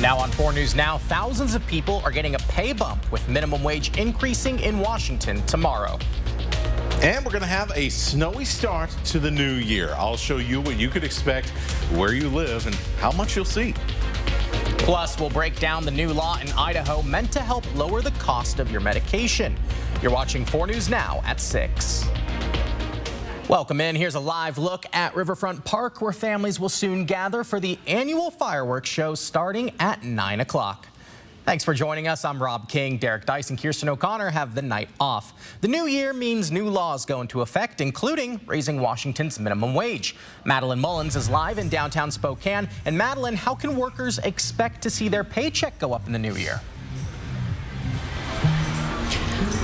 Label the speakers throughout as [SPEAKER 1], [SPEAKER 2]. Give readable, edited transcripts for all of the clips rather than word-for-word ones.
[SPEAKER 1] Now on 4 News Now, thousands of people are getting a pay bump with minimum wage increasing in Washington tomorrow.
[SPEAKER 2] And we're going to have a snowy start to the new year. I'll show you what you could expect where you live and how much you'll see.
[SPEAKER 1] Plus, we'll break down the new law in Idaho meant to help lower the cost of your medication. You're watching 4 News Now at 6. Welcome in. Here's a live look at Riverfront Park, where families will soon gather for the annual fireworks show starting at 9 o'clock. Thanks for joining us. I'm Rob King. Derek Dice and Kirsten O'Connor have the night off. The new year means new laws go into effect, including raising Washington's minimum wage. Madeline Mullins is live in downtown Spokane. And Madeline, how can workers expect to see their paycheck go up in the new year?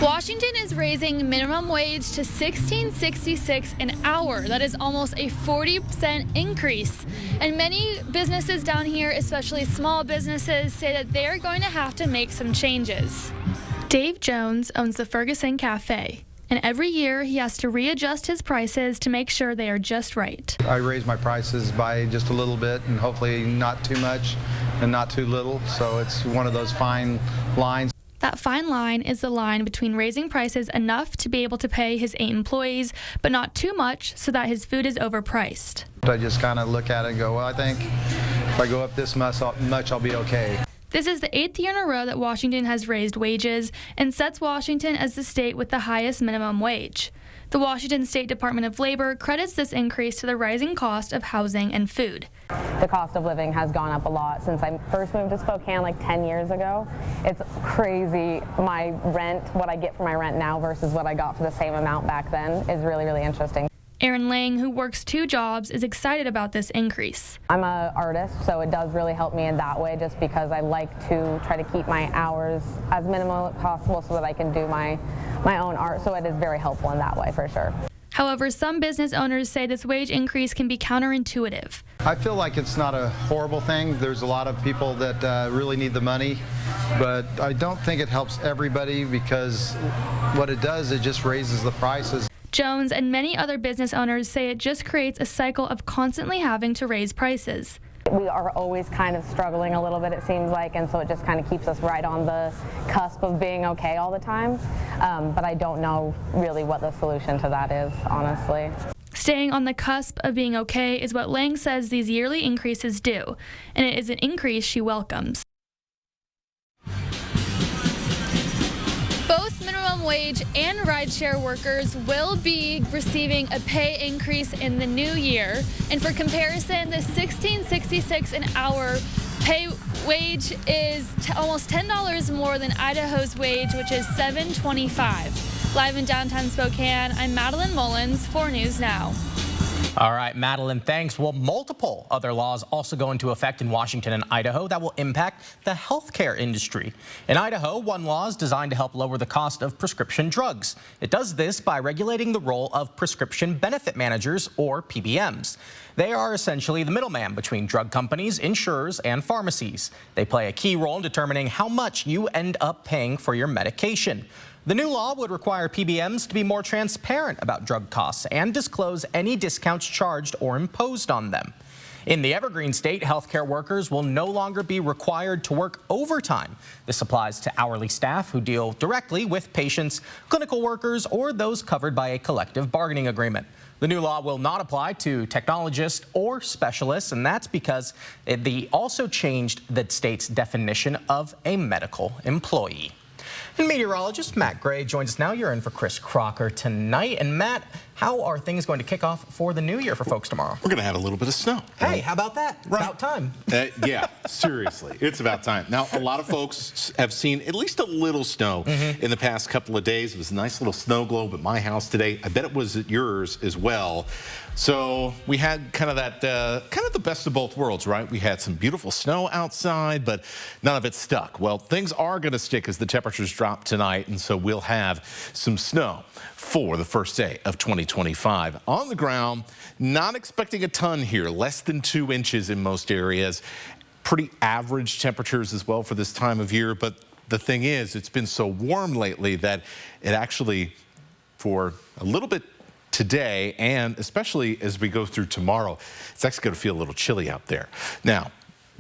[SPEAKER 3] Washington is raising minimum wage to $16.66 an hour. That is almost a 40% increase. And many businesses down here, especially small businesses, say that they're going to have to make some changes. Dave Jones owns the Ferguson Cafe, and every year he has to readjust his prices to make sure they are just right.
[SPEAKER 4] I raise my prices by just a little bit, and hopefully not too much and not too little, so it's one of those fine lines.
[SPEAKER 3] That fine line is the line between raising prices enough to be able to pay his 8 employees, but not too much so that his food is overpriced.
[SPEAKER 4] I just kind of look at it and go, well, I think if I go up this much, I'll be okay.
[SPEAKER 3] This is the 8th year in a row that Washington has raised wages and sets Washington as the state with the highest minimum wage. The Washington State Department of Labor credits this increase to the rising cost of housing and food.
[SPEAKER 5] The cost of living has gone up a lot since I first moved to Spokane like 10 years ago. It's crazy. My rent, what I get for my rent now versus what I got for the same amount back then is really, really interesting.
[SPEAKER 3] Aaron Lang, who works 2 jobs, is excited about this increase.
[SPEAKER 5] I'm an artist, so it does really help me in that way just because I like to try to keep my hours as minimal as possible so that I can do my own art, so it is very helpful in that way for sure.
[SPEAKER 3] However, some business owners say this wage increase can be counterintuitive.
[SPEAKER 4] I feel like it's not a horrible thing. There's a lot of people that really need the money, but I don't think it helps everybody because what it does, it just raises the prices.
[SPEAKER 3] Jones and many other business owners say it just creates a cycle of constantly having to raise prices.
[SPEAKER 5] We are always kind of struggling a little bit, it seems like, and so it just kind of keeps us right on the cusp of being okay all the time. But I don't know really what the solution to that is, honestly.
[SPEAKER 3] Staying on the cusp of being okay is what Lang says these yearly increases do, and it is an increase she welcomes. Both minimum wage and rideshare workers will be receiving a pay increase in the new year. And for comparison, the $16.66 an hour pay wage is almost $10 more than Idaho's wage, which is $7.25. Live in downtown Spokane, I'm Madeline Mullins, 4 News Now.
[SPEAKER 1] All right, Madeline, thanks. Well, multiple other laws also go into effect in Washington and Idaho that will impact the healthcare industry. In Idaho, one law is designed to help lower the cost of prescription drugs. It does this by regulating the role of prescription benefit managers, or PBMs. They are essentially the middleman between drug companies, insurers, and pharmacies. They play a key role in determining how much you end up paying for your medication. The new law would require PBMs to be more transparent about drug costs and disclose any discounts charged or imposed on them. In the Evergreen State, healthcare workers will no longer be required to work overtime. This applies to hourly staff who deal directly with patients, clinical workers, or those covered by a collective bargaining agreement. The new law will not apply to technologists or specialists, and that's because they also changed the state's definition of a medical employee. And meteorologist Matt Gray joins us now. You're in for Chris Crocker tonight. And Matt, how are things going to kick off for the new year for folks tomorrow?
[SPEAKER 2] We're going to have a little bit of snow.
[SPEAKER 1] Hey, how about that?
[SPEAKER 2] Right.
[SPEAKER 1] About time.
[SPEAKER 2] Yeah, seriously, it's about time. Now, a lot of folks have seen at least a little snow in the past couple of days. It was a nice little snow globe at my house today. I bet it was at yours as well. So we had kind of that, kind of the best of both worlds, right? We had some beautiful snow outside, but none of it stuck. Well, things are going to stick as the temperatures drop tonight, and so we'll have some snow for the first day of 2025. On the ground, not expecting a ton here, less than 2 inches in most areas. Pretty average temperatures as well for this time of year, but the thing is, it's been so warm lately that it actually, for a little bit today, and especially as we go through tomorrow, it's actually going to feel a little chilly out there. Now,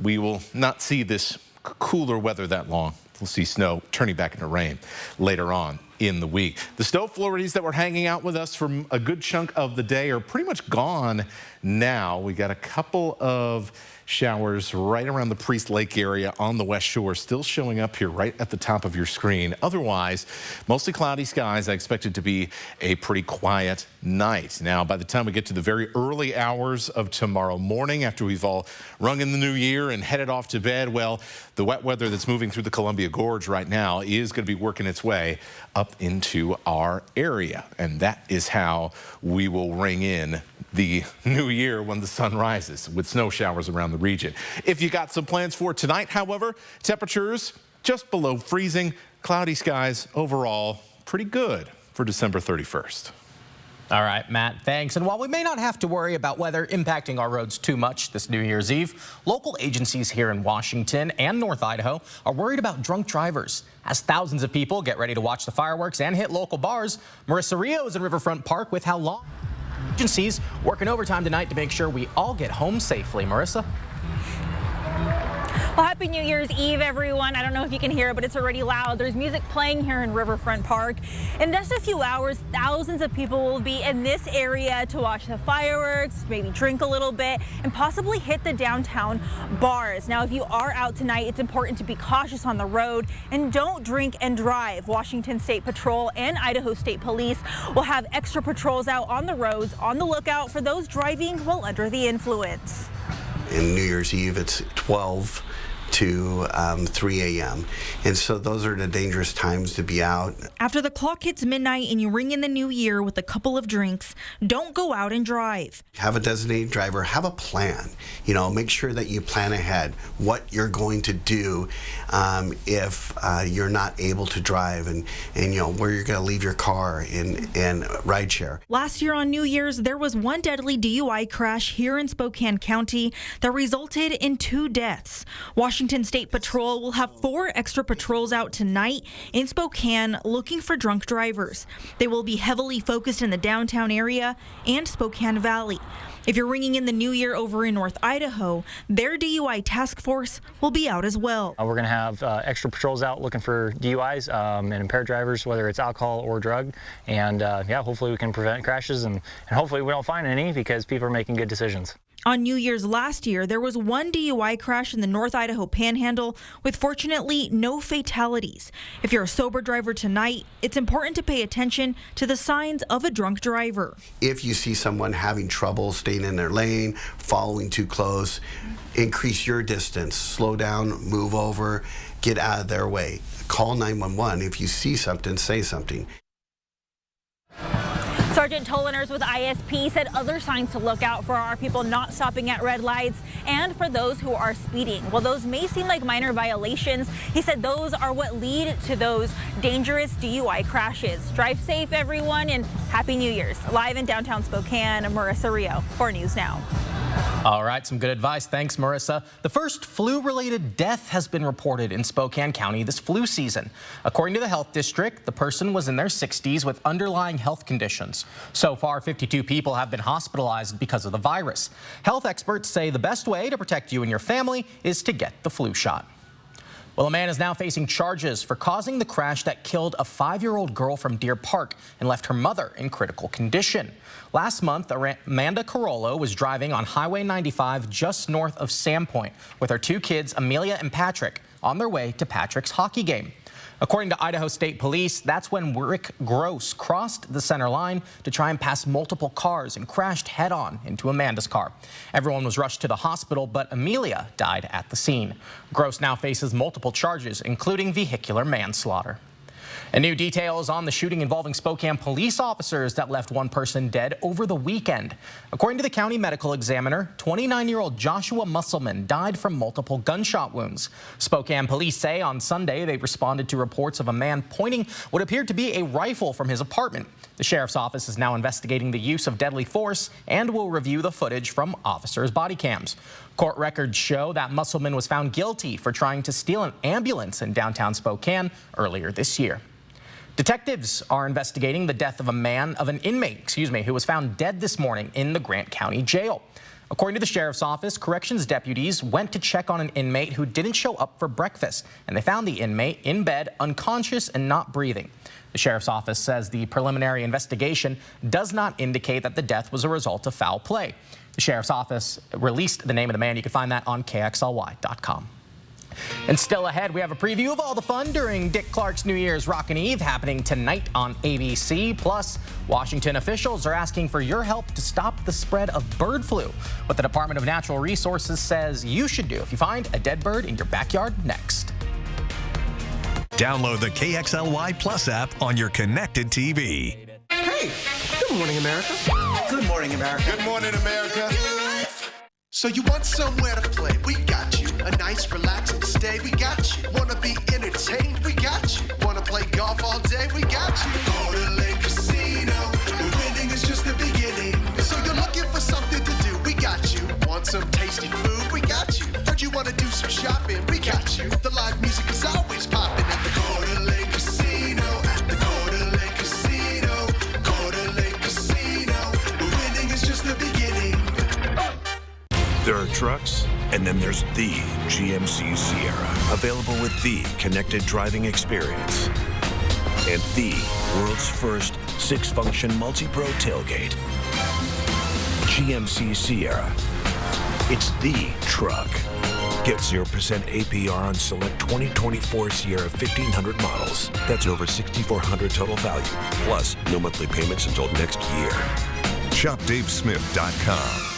[SPEAKER 2] we will not see this cooler weather that long. We'll see snow turning back into rain later on in the week. The snow flurries that were hanging out with us for a good chunk of the day are pretty much gone now. We got a couple of showers right around the Priest Lake area on the West Shore still showing up here right at the top of your screen. Otherwise, mostly cloudy skies. I expect it to be a pretty quiet night. Now, by the time we get to the very early hours of tomorrow morning, after we've all rung in the new year and headed off to bed, well, the wet weather that's moving through the Columbia Gorge right now is going to be working its way up into our area. And that is how we will ring in the new year when the sun rises, with snow showers around the region. If you got some plans for tonight, however, temperatures just below freezing, cloudy skies overall, pretty good for December 31st.
[SPEAKER 1] All right, Matt, thanks. And while we may not have to worry about weather impacting our roads too much this New Year's Eve, local agencies here in Washington and North Idaho are worried about drunk drivers. As thousands of people get ready to watch the fireworks and hit local bars, Marissa Rio is in Riverfront Park with how long agencies working overtime tonight to make sure we all get home safely. Marissa?
[SPEAKER 6] Well, happy New Year's Eve, everyone. I don't know if you can hear it, but it's already loud. There's music playing here in Riverfront Park. In just a few hours, thousands of people will be in this area to watch the fireworks, maybe drink a little bit, and possibly hit the downtown bars. Now, if you are out tonight, it's important to be cautious on the road and don't drink and drive. Washington State Patrol and Idaho State Police will have extra patrols out on the roads on the lookout for those driving while under the influence.
[SPEAKER 7] In New Year's Eve, it's 12 to 3 a.m. And so those are the dangerous times to be out.
[SPEAKER 8] After the clock hits midnight and you ring in the new year with a couple of drinks, don't go out and drive.
[SPEAKER 7] Have a designated driver, have a plan. You know, make sure that you plan ahead what you're going to do if you're not able to drive and you know, where you're going to leave your car and ride share.
[SPEAKER 8] Last year on New Year's, there was one deadly DUI crash here in Spokane County that resulted in 2 deaths. Washington State Patrol will have 4 extra patrols out tonight in Spokane looking for drunk drivers. They will be heavily focused in the downtown area and Spokane Valley. If you're ringing in the new year over in North Idaho, their DUI task force will be out as well.
[SPEAKER 9] We're going to have extra patrols out looking for DUIs and impaired drivers, whether it's alcohol or drug. And yeah, hopefully we can prevent crashes and hopefully we don't find any because people are making good decisions.
[SPEAKER 8] On New Year's last year, there was 1 DUI crash in the North Idaho Panhandle with fortunately no fatalities. If you're a sober driver tonight, it's important to pay attention to the signs of a drunk driver.
[SPEAKER 7] If you see someone having trouble staying in their lane, following too close, increase your distance, slow down, move over, get out of their way. Call 911. If you see something, say something.
[SPEAKER 6] Sergeant Tollerners with ISP said other signs to look out for are people not stopping at red lights and for those who are speeding. While those may seem like minor violations, he said those are what lead to those dangerous DUI crashes. Drive safe, everyone, and Happy New Year's. Live in downtown Spokane, Marissa Rio, 4 News Now.
[SPEAKER 1] All right, some good advice. Thanks, Marissa. The first flu-related death has been reported in Spokane County this flu season. According to the health district, the person was in their 60s with underlying health conditions. So far, 52 people have been hospitalized because of the virus. Health experts say the best way to protect you and your family is to get the flu shot. Well, a man is now facing charges for causing the crash that killed a 5-year-old girl from Deer Park and left her mother in critical condition. Last month, Amanda Carollo was driving on Highway 95 just north of Sandpoint with her 2 kids, Amelia and Patrick, on their way to Patrick's hockey game. According to Idaho State Police, that's when Rick Gross crossed the center line to try and pass multiple cars and crashed head-on into Amanda's car. Everyone was rushed to the hospital, but Amelia died at the scene. Gross now faces multiple charges, including vehicular manslaughter. And new details on the shooting involving Spokane police officers that left 1 person dead over the weekend. According to the county medical examiner, 29-year-old Joshua Musselman died from multiple gunshot wounds. Spokane police say on Sunday they responded to reports of a man pointing what appeared to be a rifle from his apartment. The sheriff's office is now investigating the use of deadly force and will review the footage from officers' body cams. Court records show that Musselman was found guilty for trying to steal an ambulance in downtown Spokane earlier this year. Detectives are investigating the death of an inmate, who was found dead this morning in the Grant County Jail. According to the sheriff's office, corrections deputies went to check on an inmate who didn't show up for breakfast, and they found the inmate in bed, unconscious and not breathing. The sheriff's office says the preliminary investigation does not indicate that the death was a result of foul play. The sheriff's office released the name of the man. You can find that on KXLY.com. And still ahead, we have a preview of all the fun during Dick Clark's New Year's Rockin' Eve happening tonight on ABC. Plus, Washington officials are asking for your help to stop the spread of bird flu. What the Department of Natural Resources says you should do if you find a dead bird in your backyard next.
[SPEAKER 10] Download the KXLY Plus app on your connected TV.
[SPEAKER 11] Hey, good morning, America. Good morning, America.
[SPEAKER 12] Good morning, America.
[SPEAKER 11] So you want somewhere to play? We got you. A nice, relaxing stay? We got you. Wanna be entertained? We got you. Wanna play golf all day? We got you. Go to Lake Casino. The winning is just the beginning. So you're looking for something to do? We got you. Want some tasty food? We got you. Heard you wanna do some shopping? We got you. The live music is always popping at the Go to Lake Casino. At the Go to Lake Casino. Go to Lake Casino. The winning is just the beginning.
[SPEAKER 10] There are trucks, and then there's the GMC Sierra, available with the connected driving experience and the world's first 6-function multi-pro tailgate. GMC Sierra. It's the truck. Get 0% APR on select 2024 Sierra 1500 models. That's over $6,400 total value, plus no monthly payments until next year. ShopDaveSmith.com.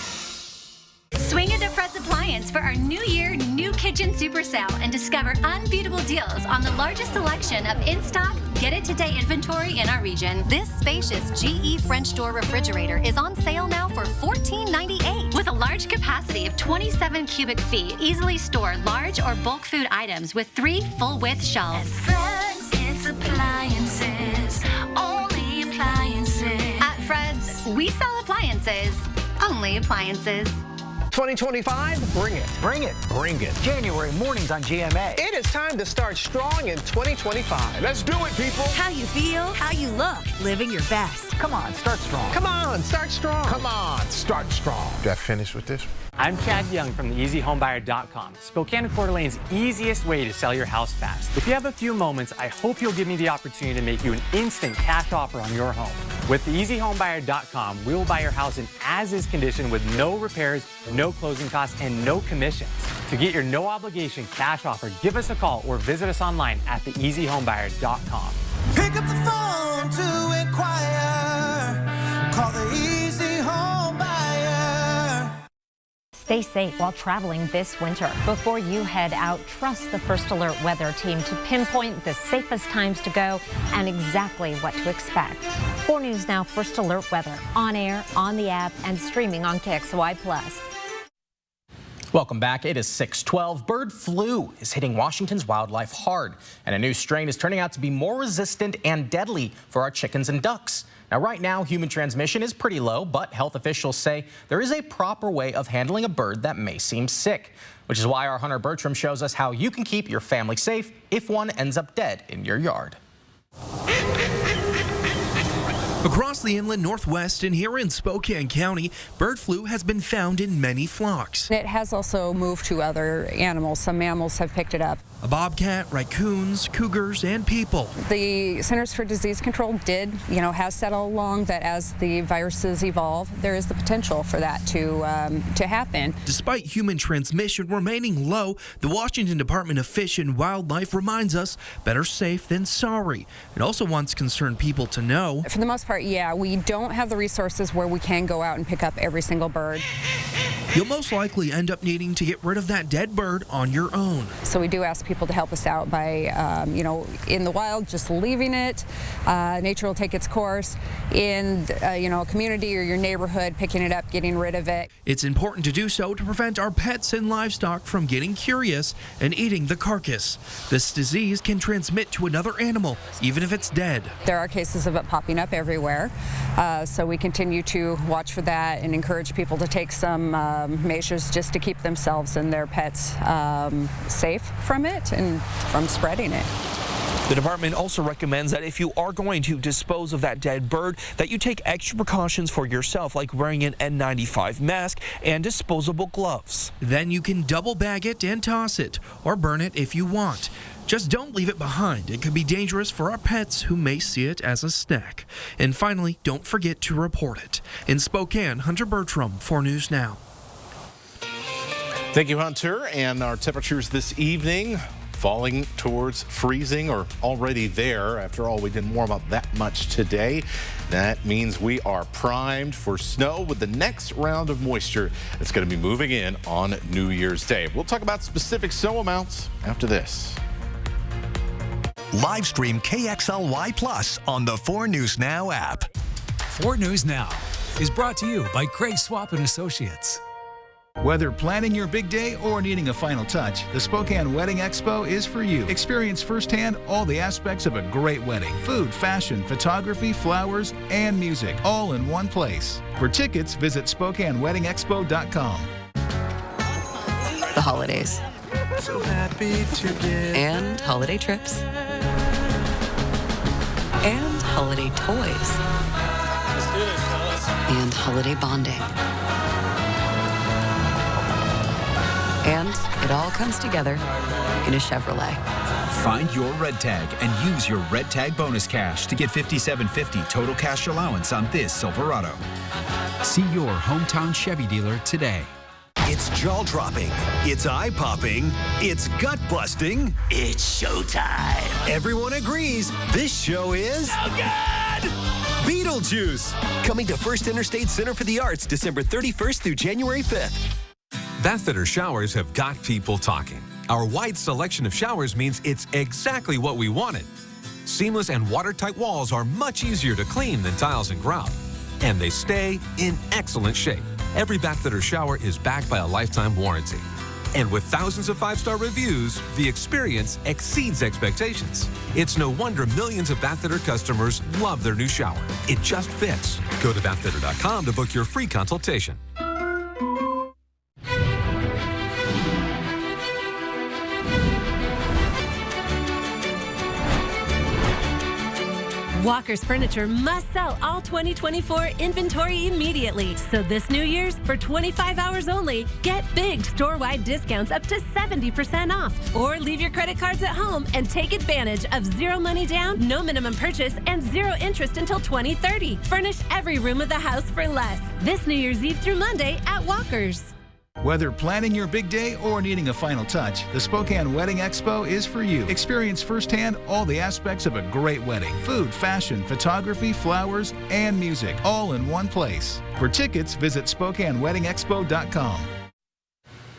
[SPEAKER 13] Swing into Fred's Appliance for our New Year New Kitchen Super Sale and discover unbeatable deals on the largest selection of in-stock, get-it-today inventory in our region. This spacious GE French door refrigerator is on sale now for $14.98. With a large capacity of 27 cubic feet, easily store large or bulk food items with 3 full-width shelves.
[SPEAKER 14] At Fred's, it's appliances, only appliances.
[SPEAKER 13] At Fred's, we sell appliances, only appliances.
[SPEAKER 15] 2025, bring it.
[SPEAKER 16] Bring it. Bring it. January mornings on GMA.
[SPEAKER 15] It is time to start strong in 2025.
[SPEAKER 12] Let's do it, people.
[SPEAKER 17] How you feel, how you look, living your best.
[SPEAKER 16] Come on, start strong.
[SPEAKER 15] Come on, start strong.
[SPEAKER 12] Come on, start strong. Did I finish with this?
[SPEAKER 9] I'm Chad Young from theeasyhomebuyer.com, Spokane and Coeur d'Alene's easiest way to sell your house fast. If you have a few moments, I hope you'll give me the opportunity to make you an instant cash offer on your home. With theeasyhomebuyer.com, we will buy your house in as-is condition with no repairs, no closing costs, and no commissions. To get your no-obligation cash offer, give us a call or visit us online at theeasyhomebuyer.com.
[SPEAKER 18] Pick up the phone to inquire. Call the Easy Home Buyer.
[SPEAKER 19] Stay safe while traveling this winter. Before you head out, trust the First Alert weather team to pinpoint the safest times to go and exactly what to expect. 4 News Now First Alert weather on air, on the app, and streaming on KXLY+.
[SPEAKER 1] Welcome back. It is 6:12. Bird flu is hitting Washington's wildlife hard, and a new strain is turning out to be more resistant and deadly for our chickens and ducks. Now, right now, human transmission is pretty low, but health officials say there is a proper way of handling a bird that may seem sick, which is why our Hunter Bertram shows us how you can keep your family safe if one ends up dead in your yard.
[SPEAKER 20] Across the inland Northwest and here in Spokane County, bird flu has been found in many flocks.
[SPEAKER 21] It has also moved to other animals. Some mammals have picked it up.
[SPEAKER 20] A bobcat, raccoons, cougars, and people.
[SPEAKER 21] The Centers for Disease Control has said all along that as the viruses evolve, there is the potential for that to happen.
[SPEAKER 20] Despite human transmission remaining low, the Washington Department of Fish and Wildlife reminds us better safe than sorry. It also wants concerned people to know.
[SPEAKER 21] For the most part, yeah, we don't have the resources where we can go out and pick up every single bird.
[SPEAKER 20] You'll most likely end up needing to get rid of that dead bird on your own.
[SPEAKER 21] So we do ask people to help us out by, in the wild, just leaving it. Nature will take its course. In, a community or your neighborhood, picking it up, getting rid of it.
[SPEAKER 20] It's important to do so to prevent our pets and livestock from getting curious and eating the carcass. This disease can transmit to another animal, even if it's dead.
[SPEAKER 21] There are cases of it popping up everywhere. So we continue to watch for that and encourage people to take some measures just to keep themselves and their pets safe from it and from spreading it.
[SPEAKER 20] The department also recommends that if you are going to dispose of that dead bird, that you take extra precautions for yourself, like wearing an N95 mask and disposable gloves. Then you can double bag it and toss it, or burn it if you want. Just don't leave it behind. It could be dangerous for our pets who may see it as a snack. And finally, don't forget to report it. In Spokane, Hunter Bertram, 4 News Now.
[SPEAKER 2] Thank you, Hunter. And our temperatures this evening falling towards freezing or already there. After all, we didn't warm up that much today. That means we are primed for snow with the next round of moisture that's going to be moving in on New Year's Day. We'll talk about specific snow amounts after this.
[SPEAKER 4] Live stream KXLY Plus on the 4 News Now app.
[SPEAKER 22] 4 News Now is brought to you by Craig Swap & Associates.
[SPEAKER 23] Whether planning your big day or needing a final touch, the Spokane Wedding Expo is for you. Experience firsthand all the aspects of a great wedding. Food, fashion, photography, flowers, and music, all in one place. For tickets, visit SpokaneWeddingExpo.com.
[SPEAKER 24] The holidays.
[SPEAKER 11] So happy together.
[SPEAKER 24] And holiday trips. And holiday toys.
[SPEAKER 11] Let's do this, fellas.
[SPEAKER 24] And holiday bonding. And it all comes together in a Chevrolet.
[SPEAKER 25] Find your red tag and use your red tag bonus cash to get $5,750 total cash allowance on this Silverado. See your hometown Chevy dealer today.
[SPEAKER 4] It's jaw-dropping, it's eye-popping, it's gut-busting. It's showtime. Everyone agrees this show is so good. Beetlejuice, coming to First Interstate Center for the Arts December 31st through January 5th.
[SPEAKER 26] Bathfitter showers have got people talking. Our wide selection of showers means it's exactly what we wanted. Seamless and watertight walls are much easier to clean than tiles and grout. And they stay in excellent shape. Every Bathfitter shower is backed by a lifetime warranty. And with thousands of 5-star reviews, the experience exceeds expectations. It's no wonder millions of Bathfitter customers love their new shower. It just fits. Go to bathfitter.com to book your free consultation.
[SPEAKER 27] Walker's Furniture must sell all 2024 inventory immediately. So this New Year's, for 25 hours only, get big store-wide discounts up to 70% off. Or leave your credit cards at home and take advantage of 0 money down, no minimum purchase, and 0 interest until 2030. Furnish every room of the house for less. This New Year's Eve through Monday at Walker's.
[SPEAKER 23] Whether planning your big day or needing a final touch, the Spokane Wedding Expo is for you. Experience firsthand all the aspects of a great wedding. Food, fashion, photography, flowers, and music, all in one place. For tickets, visit SpokaneWeddingExpo.com.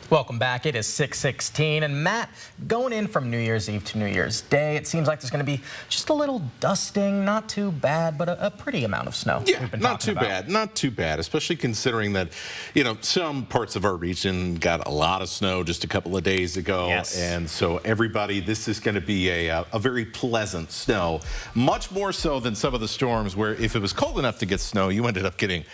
[SPEAKER 1] Welcome back. It is 6:16, and Matt, going in from New Year's Eve to New Year's Day, it seems like there's going to be just a little dusting, not too bad, but a pretty amount of snow.
[SPEAKER 2] Yeah, not too bad, not too bad, especially considering that, you know, some parts of our region got a lot of snow just a couple of days ago.
[SPEAKER 1] Yes.
[SPEAKER 2] And so everybody, this is going to be a very pleasant snow, much more so than some of the storms where if it was cold enough to get snow, you ended up getting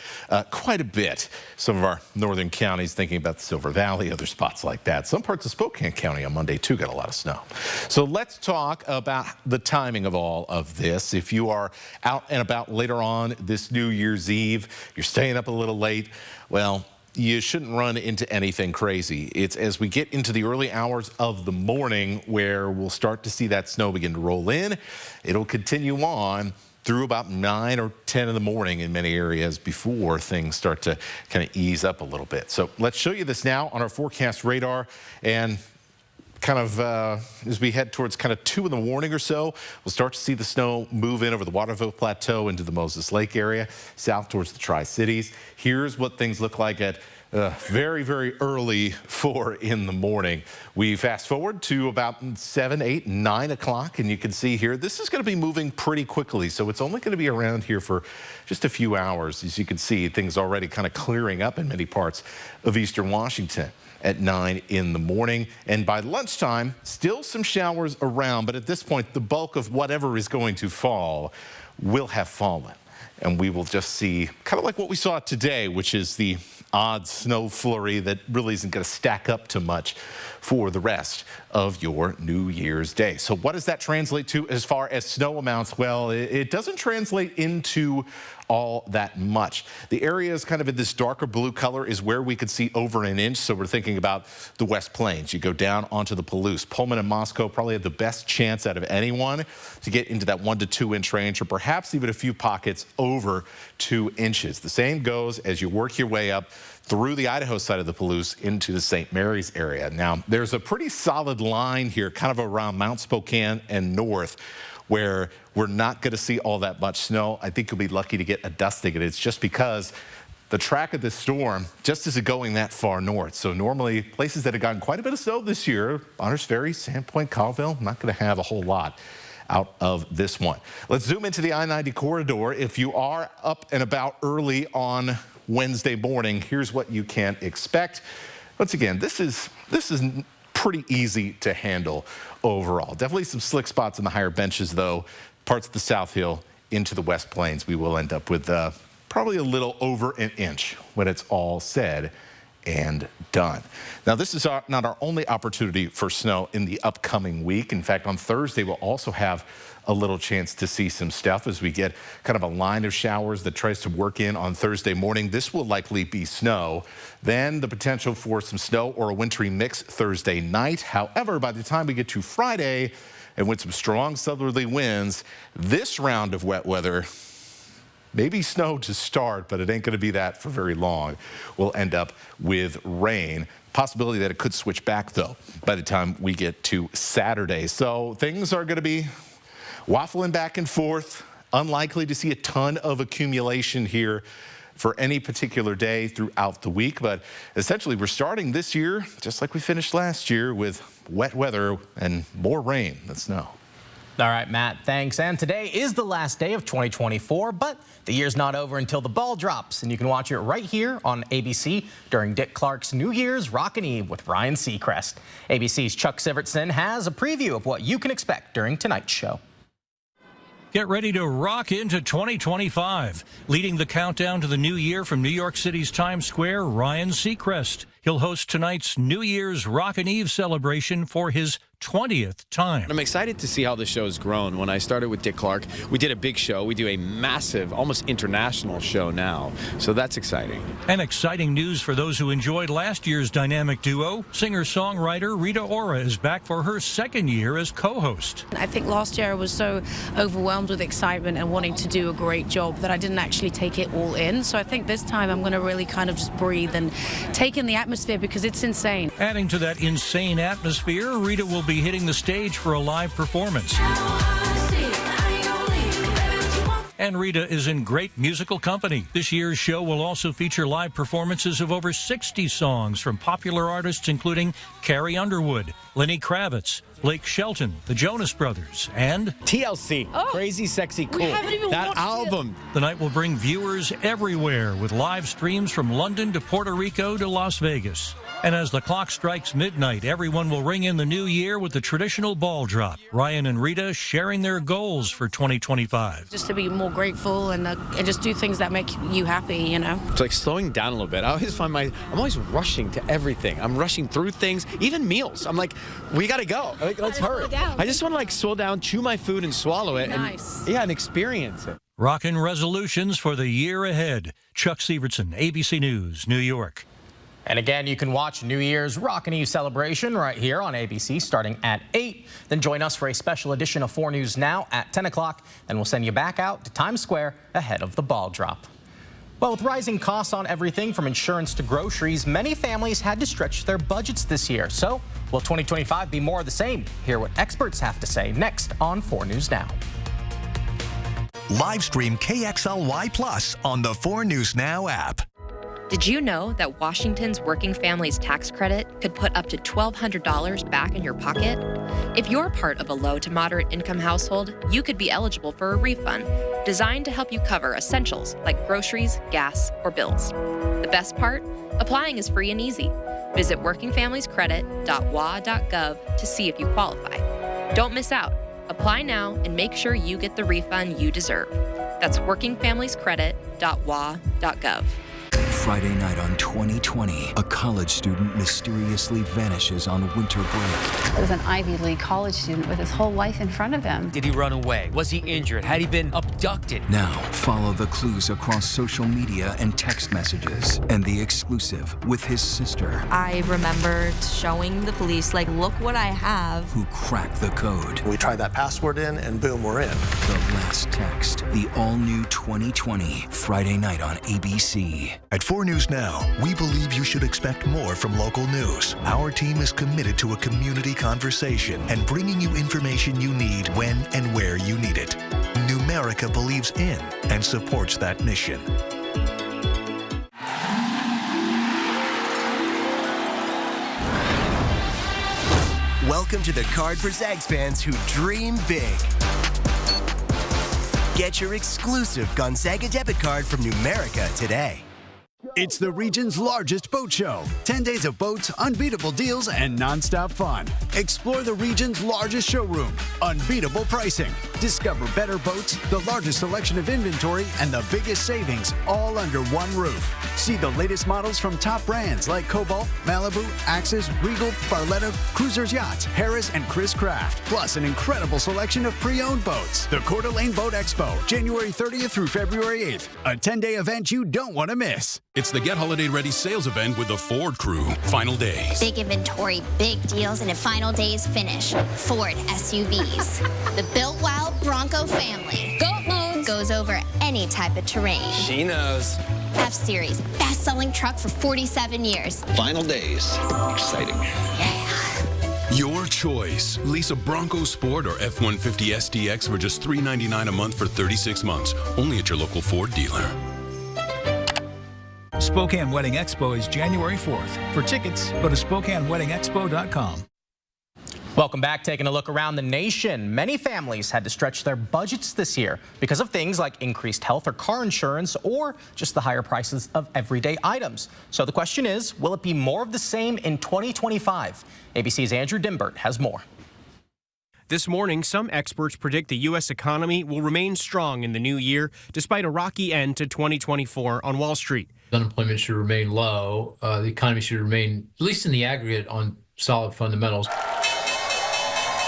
[SPEAKER 2] quite a bit. Some of our northern counties, thinking about the Silver Valley, other spots like that. Some parts of Spokane County on Monday too got a lot of snow. So let's talk about the timing of all of this. If you are out and about later on this New Year's Eve, you're staying up a little late, well, you shouldn't run into anything crazy. It's as we get into the early hours of the morning where we'll start to see that snow begin to roll in. It'll continue on through about 9 or 10 in the morning in many areas before things start to kind of ease up a little bit. So let's show you this now on our forecast radar, and kind of as we head towards kind of 2 in the morning or so, we'll start to see the snow move in over the Waterville Plateau into the Moses Lake area, south towards the Tri-Cities. Here's what things look like at very, very early 4 in the morning. We fast forward to about 7, 8, 9 o'clock, and you can see here, this is going to be moving pretty quickly. So it's only going to be around here for just a few hours. As you can see, things already kind of clearing up in many parts of eastern Washington at 9 in the morning. And by lunchtime, still some showers around, but at this point, the bulk of whatever is going to fall will have fallen. And we will just see kind of like what we saw today, which is the odd snow flurry that really isn't going to stack up too much for the rest of your New Year's Day. So what does that translate to as far as snow amounts? Well, it doesn't translate into all that much. The areas kind of in this darker blue color is where we could see over an inch. So we're thinking about the West Plains. You go down onto the Palouse. Pullman and Moscow probably have the best chance out of anyone to get into that 1 to 2 inch range, or perhaps even a few pockets over 2 inches. The same goes as you work your way up through the Idaho side of the Palouse into the St. Mary's area. Now, there's a pretty solid line here kind of around Mount Spokane and north where we're not going to see all that much snow. I think you'll be lucky to get a dusting, and it's just because the track of this storm just isn't going that far north. So normally places that have gotten quite a bit of snow this year, Bonners Ferry, Sandpoint, Colville, not going to have a whole lot out of this one. Let's zoom into the I-90 corridor. If you are up and about early on Wednesday morning, here's what you can expect. Once again, this is pretty easy to handle overall. Definitely some slick spots in the higher benches, though. Parts of the South Hill into the West Plains. We will end up with probably a little over an inch when it's all said and done. Now, this is not our only opportunity for snow in the upcoming week. In fact, on Thursday, we'll also have a little chance to see some stuff as we get kind of a line of showers that tries to work in on Thursday morning. This will likely be snow. Then the potential for some snow or a wintry mix Thursday night. However, by the time we get to Friday, and with some strong southerly winds, this round of wet weather, maybe snow to start, but it ain't going to be that for very long. We'll end up with rain. Possibility that it could switch back, though, by the time we get to Saturday. So things are going to be waffling back and forth. Unlikely to see a ton of accumulation here for any particular day throughout the week. But essentially, we're starting this year, just like we finished last year, with wet weather and more rain than snow.
[SPEAKER 1] All right, Matt, thanks. And today is the last day of 2024, but the year's not over until the ball drops, and you can watch it right here on ABC during Dick Clark's New Year's Rockin' Eve with Ryan Seacrest. ABC's Chuck Sivertson has a preview of what you can expect during tonight's show.
[SPEAKER 3] Get ready to rock into 2025. Leading the countdown to the new year from New York City's Times Square, Ryan Seacrest. He'll host tonight's New Year's Rockin' Eve celebration for his 20th time.
[SPEAKER 5] I'm excited to see how the show's grown. When I started with Dick Clark, we did a big show. We do a massive, almost international show now. So that's exciting.
[SPEAKER 3] And exciting news for those who enjoyed last year's dynamic duo. Singer-songwriter Rita Ora is back for her second year as co-host.
[SPEAKER 6] I think last year I was so overwhelmed with excitement and wanting to do a great job that I didn't actually take it all in. So I think this time I'm going to really kind of just breathe and take in the atmosphere because it's insane.
[SPEAKER 3] Adding to that insane atmosphere, Rita will be hitting the stage for a live performance. And Rita is in great musical company. This year's show will also feature live performances of over 60 songs from popular artists including Carrie Underwood, Lenny Kravitz, Blake Shelton, the Jonas Brothers, and
[SPEAKER 5] TLC, Crazy Sexy Cool. That album.
[SPEAKER 3] The night will bring viewers everywhere with live streams from London to Puerto Rico to Las Vegas. And as the clock strikes midnight, everyone will ring in the new year with the traditional ball drop. Ryan and Rita sharing their goals for 2025.
[SPEAKER 6] Just to be more grateful and just do things that make you happy, you know.
[SPEAKER 5] It's like slowing down a little bit. I always find I'm always rushing to everything. I'm rushing through things, even meals. I'm like, we got to go. Like, let's hurry. I just want to slow down, chew my food and swallow it.
[SPEAKER 6] Nice.
[SPEAKER 5] And experience it.
[SPEAKER 3] Rockin' resolutions for the year ahead. Chuck Sivertson, ABC News, New York.
[SPEAKER 1] And again, you can watch New Year's Rockin' Eve celebration right here on ABC starting at 8. Then join us for a special edition of 4 News Now at 10 o'clock. Then we'll send you back out to Times Square ahead of the ball drop. Well, with rising costs on everything from insurance to groceries, many families had to stretch their budgets this year. So will 2025 be more of the same? Hear what experts have to say next on 4 News Now.
[SPEAKER 7] Live stream KXLY Plus on the 4 News Now app.
[SPEAKER 8] Did you know that Washington's Working Families Tax Credit could put up to $1,200 back in your pocket? If you're part of a low to moderate income household, you could be eligible for a refund designed to help you cover essentials like groceries, gas, or bills. The best part? Applying is free and easy. Visit workingfamiliescredit.wa.gov to see if you qualify. Don't miss out. Apply now and make sure you get the refund you deserve. That's workingfamiliescredit.wa.gov.
[SPEAKER 4] Friday night on 2020, a college student mysteriously vanishes on winter break.
[SPEAKER 21] It was an Ivy League college student with his whole life in front of him.
[SPEAKER 10] Did he run away? Was he injured? Had he been abducted?
[SPEAKER 4] Now, follow the clues across social media and text messages, and the exclusive with his sister.
[SPEAKER 12] I remember showing the police, like, look what I have.
[SPEAKER 4] Who cracked the code.
[SPEAKER 13] We tried that password in, and boom, we're in.
[SPEAKER 4] The Last Text, the all-new 2020, Friday night on ABC.
[SPEAKER 7] At 4 News Now, we believe you should expect more from local news. Our team is committed to a community conversation and bringing you information you need when and where you need it. Numerica believes in and supports that mission.
[SPEAKER 14] Welcome to the card for Zags fans who dream big. Get your exclusive Gonzaga debit card from Numerica today.
[SPEAKER 15] It's the region's largest boat show. 10 days of boats, unbeatable deals, and nonstop fun. Explore the region's largest showroom. Unbeatable pricing. Discover better boats, the largest selection of inventory, and the biggest savings, all under one roof. See the latest models from top brands like Cobalt, Malibu, Axis, Regal, Barletta, Cruisers Yachts, Harris, and Chris Craft. Plus an incredible selection of pre-owned boats. The Coeur d'Alene Boat Expo, January 30th through February 8th. A 10-day event you don't want to miss.
[SPEAKER 16] It's the Get Holiday Ready sales event with the Ford crew. Final days.
[SPEAKER 17] Big inventory, big deals, and a final day's finish. Ford SUVs. The Built Wild Bronco family. Goat modes. Goes over any type of terrain.
[SPEAKER 5] She knows.
[SPEAKER 17] F-Series, best-selling truck for 47 years.
[SPEAKER 16] Final days. Exciting. Your choice. Lease a Bronco Sport or F-150 SDX for just $399 a month for 36 months. Only at your local Ford dealer.
[SPEAKER 23] Spokane Wedding Expo is January 4th. For tickets, go to SpokaneWeddingExpo.com.
[SPEAKER 1] Welcome back. Taking a look around the nation. Many families had to stretch their budgets this year because of things like increased health or car insurance or just the higher prices of everyday items. So the question is, will it be more of the same in 2025? ABC's Andrew Dimbert has more.
[SPEAKER 28] This morning, some experts predict the U.S. economy will remain strong in the new year, despite a rocky end to 2024 on Wall Street.
[SPEAKER 29] Unemployment should remain low. The economy should remain, at least in the aggregate, on solid fundamentals.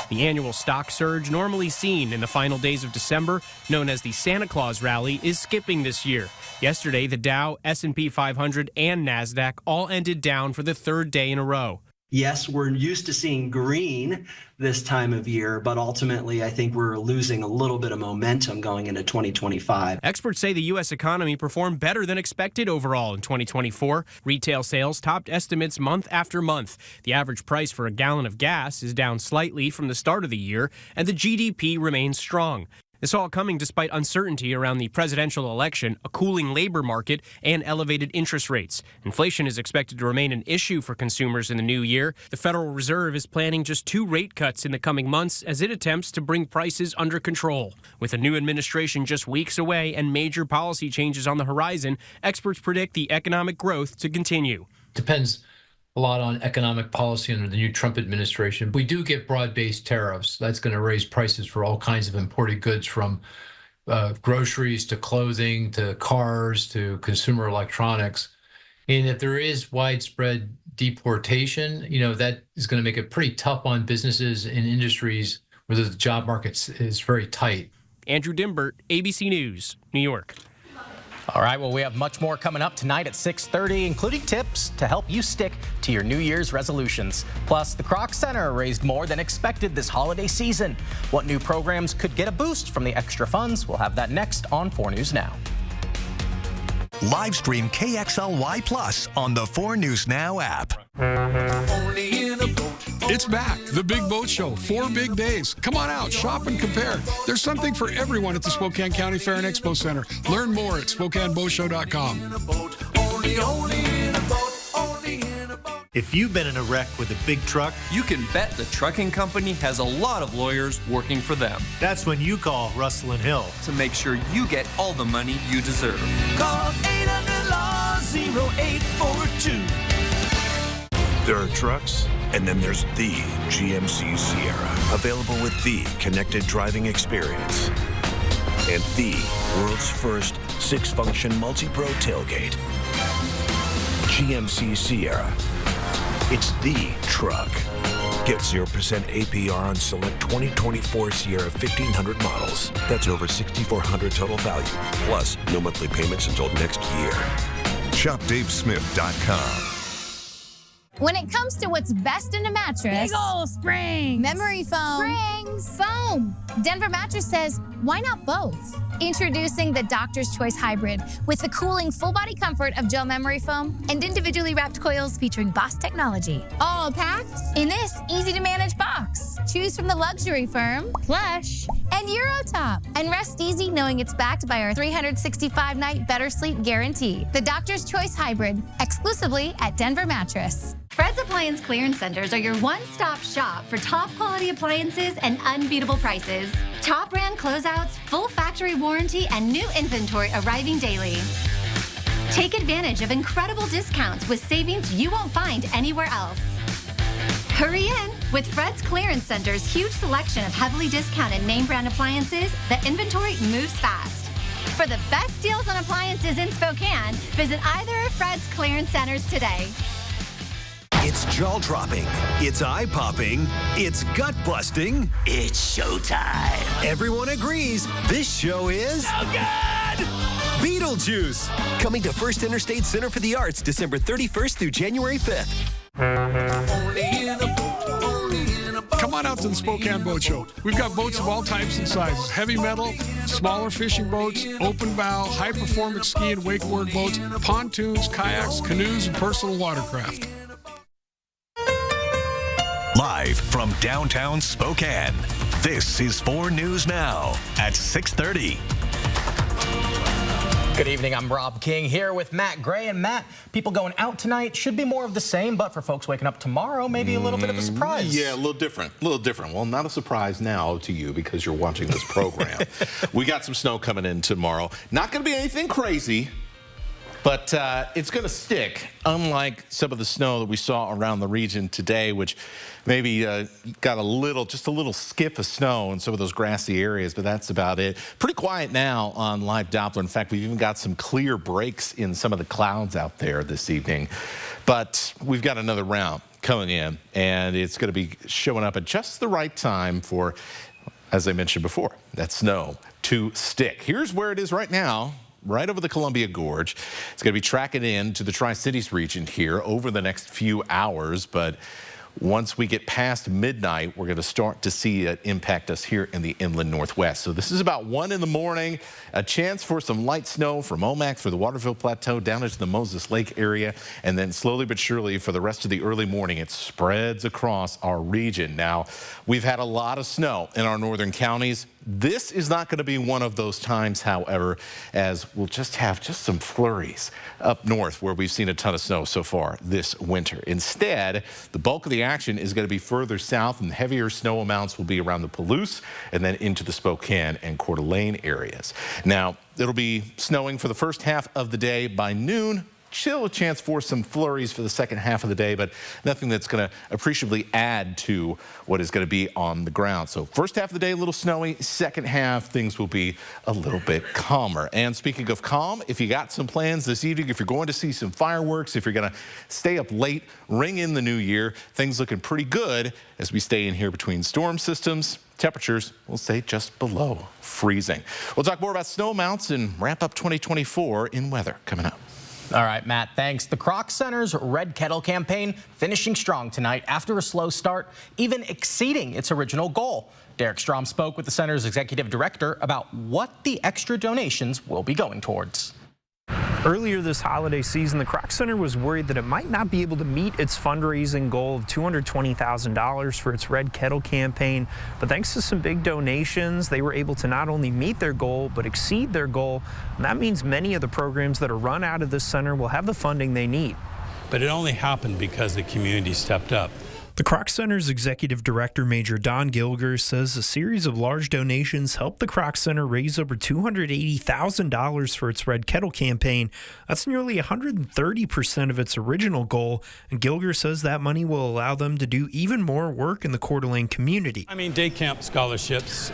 [SPEAKER 28] The annual stock surge normally seen in the final days of December, known as the Santa Claus rally, is skipping this year. Yesterday, the Dow, S&P 500, and NASDAQ all ended down for the third day in a row.
[SPEAKER 30] Yes, we're used to seeing green this time of year, but ultimately I think we're losing a little bit of momentum going into 2025.
[SPEAKER 28] Experts say the U.S. economy performed better than expected overall in 2024. Retail sales topped estimates month after month. The average price for a gallon of gas is down slightly from the start of the year, and the GDP remains strong. This all coming despite uncertainty around the presidential election, a cooling labor market, and elevated interest rates. Inflation is expected to remain an issue for consumers in the new year. The Federal Reserve is planning just 2 rate cuts in the coming months as it attempts to bring prices under control. With a new administration just weeks away and major policy changes on the horizon, experts predict the economic growth to continue.
[SPEAKER 29] Depends a lot on economic policy under the new Trump administration. We do get broad-based tariffs. That's going to raise prices for all kinds of imported goods, from groceries to clothing to cars to consumer electronics. And if there is widespread deportation, that is going to make it pretty tough on businesses and industries where the job market is very tight.
[SPEAKER 28] Andrew Dimbert, ABC News, New York.
[SPEAKER 1] All right, well, we have much more coming up tonight at 6:30, including tips to help you stick to your New Year's resolutions. Plus, the Kroc Center raised more than expected this holiday season. What new programs could get a boost from the extra funds? We'll have that next on 4 News Now.
[SPEAKER 7] Live stream KXLY Plus on the 4 News Now app.
[SPEAKER 31] It's back, the Big Boat Show. 4 big days. Come on out, shop and compare. There's something for everyone at the Spokane County Fair and Expo Center. Learn more at SpokaneBoatShow.com.
[SPEAKER 32] If you've been in a wreck with a big truck,
[SPEAKER 33] you can bet the trucking company has a lot of lawyers working for them.
[SPEAKER 32] That's when you call Russell & Hill
[SPEAKER 33] to make sure you get all the money you deserve.
[SPEAKER 18] Call 800-LAW-0842.
[SPEAKER 34] There are trucks, and then there's the GMC Sierra, available with the connected driving experience and the world's first 6-function multi-pro tailgate. GMC Sierra. It's the truck. Get 0% APR on select 2024 Sierra 1500 models. That's over $6,400 total value. Plus, no monthly payments until next year.
[SPEAKER 7] ShopDaveSmith.com.
[SPEAKER 2] When it comes to what's best in a mattress,
[SPEAKER 3] big ol' springs,
[SPEAKER 2] memory foam,
[SPEAKER 3] springs,
[SPEAKER 2] foam. Denver Mattress says, why not both? Introducing the Doctor's Choice Hybrid with the cooling full body comfort of gel memory foam and individually wrapped coils featuring Boss technology. All packed in this easy to manage box. Choose from the luxury firm, Plush, and Eurotop. And rest easy knowing it's backed by our 365-night better sleep guarantee. The Doctor's Choice Hybrid, exclusively at Denver Mattress.
[SPEAKER 6] Fred's Appliance Clearance Centers are your one-stop shop for top-quality appliances and unbeatable prices. Top brand closeouts, full factory warranty, and new inventory arriving daily. Take advantage of incredible discounts with savings you won't find anywhere else. Hurry in! With Fred's Clearance Center's huge selection of heavily discounted name brand appliances, the inventory moves fast. For the best deals on appliances in Spokane, visit either of Fred's Clearance Centers today.
[SPEAKER 4] It's jaw-dropping, it's eye-popping, it's gut-busting, it's showtime. Everyone agrees this show is so good! Beetlejuice,
[SPEAKER 14] Coming to First Interstate Center for the Arts December 31st through January 5th.
[SPEAKER 31] Come on out to the Spokane Boat Show. We've got boats of all types and sizes. Heavy metal, smaller fishing boats, open bow, high-performance ski and wakeboard boats, pontoons, kayaks, canoes, and personal watercraft.
[SPEAKER 7] Live from downtown Spokane, this is 4 News Now at 6:30.
[SPEAKER 1] Good evening, I'm Rob King here with Matt Gray. And Matt, people going out tonight should be more of the same, but for folks waking up tomorrow, maybe a little bit of a surprise.
[SPEAKER 8] Yeah, a little different. Well, not a surprise now to you because you're watching this program. We got some snow coming in tomorrow. Not going to be anything crazy, but it's going to stick, unlike some of the snow that we saw around the region today, which maybe got just a little skip of snow in some of those grassy areas, but that's about it. Pretty quiet now on live Doppler. In fact, we've even got some clear breaks in some of the clouds out there this evening. But we've got another round coming in, and it's going to be showing up at just the right time for, as I mentioned before, that snow to stick. Here's where it is right now. Right over the Columbia Gorge. It's going to be tracking in to the Tri-Cities region here over the next few hours, but once we get past midnight, we're going to start to see it impact us here in the inland Northwest. So this is about 1 in the morning, a chance for some light snow from Omak through the Waterville Plateau down into the Moses Lake area, and then slowly but surely for the rest of the early morning, it spreads across our region. Now, we've had a lot of snow in our northern counties. This is not going to be one of those times, however, as we'll just have some flurries up north where we've seen a ton of snow so far this winter. Instead, the bulk of the action is going to be further south, and heavier snow amounts will be around the Palouse and then into the Spokane and Coeur d'Alene areas. Now, it'll be snowing for the first half of the day. By noon, still a chance for some flurries for the second half of the day, but nothing that's going to appreciably add to what is going to be on the ground. So first half of the day, a little snowy. Second half, things will be a little bit calmer. And speaking of calm, if you got some plans this evening, if you're going to see some fireworks, if you're going to stay up late, ring in the new year, things looking pretty good as we stay in here between storm systems. Temperatures will stay just below freezing. We'll talk more about snow amounts and wrap up 2024 in weather coming up.
[SPEAKER 1] All right, Matt, thanks. The Kroc Center's Red Kettle campaign finishing strong tonight after a slow start, even exceeding its original goal. Derek Strom spoke with the center's executive director about what the extra donations will be going towards.
[SPEAKER 9] Earlier this holiday season, the Kroc Center was worried that it might not be able to meet its fundraising goal of $220,000 for its Red Kettle campaign. But thanks to some big donations, they were able to not only meet their goal, but exceed their goal. And that means many of the programs that are run out of this center will have the funding they need.
[SPEAKER 11] But it only happened because the community stepped up.
[SPEAKER 9] The Kroc Center's executive director, Major Don Gilger, says a series of large donations helped the Kroc Center raise over $280,000 for its Red Kettle campaign. That's nearly 130% of its original goal, and Gilger says that money will allow them to do even more work in the Coeur d'Alene community.
[SPEAKER 11] I mean, day camp scholarships,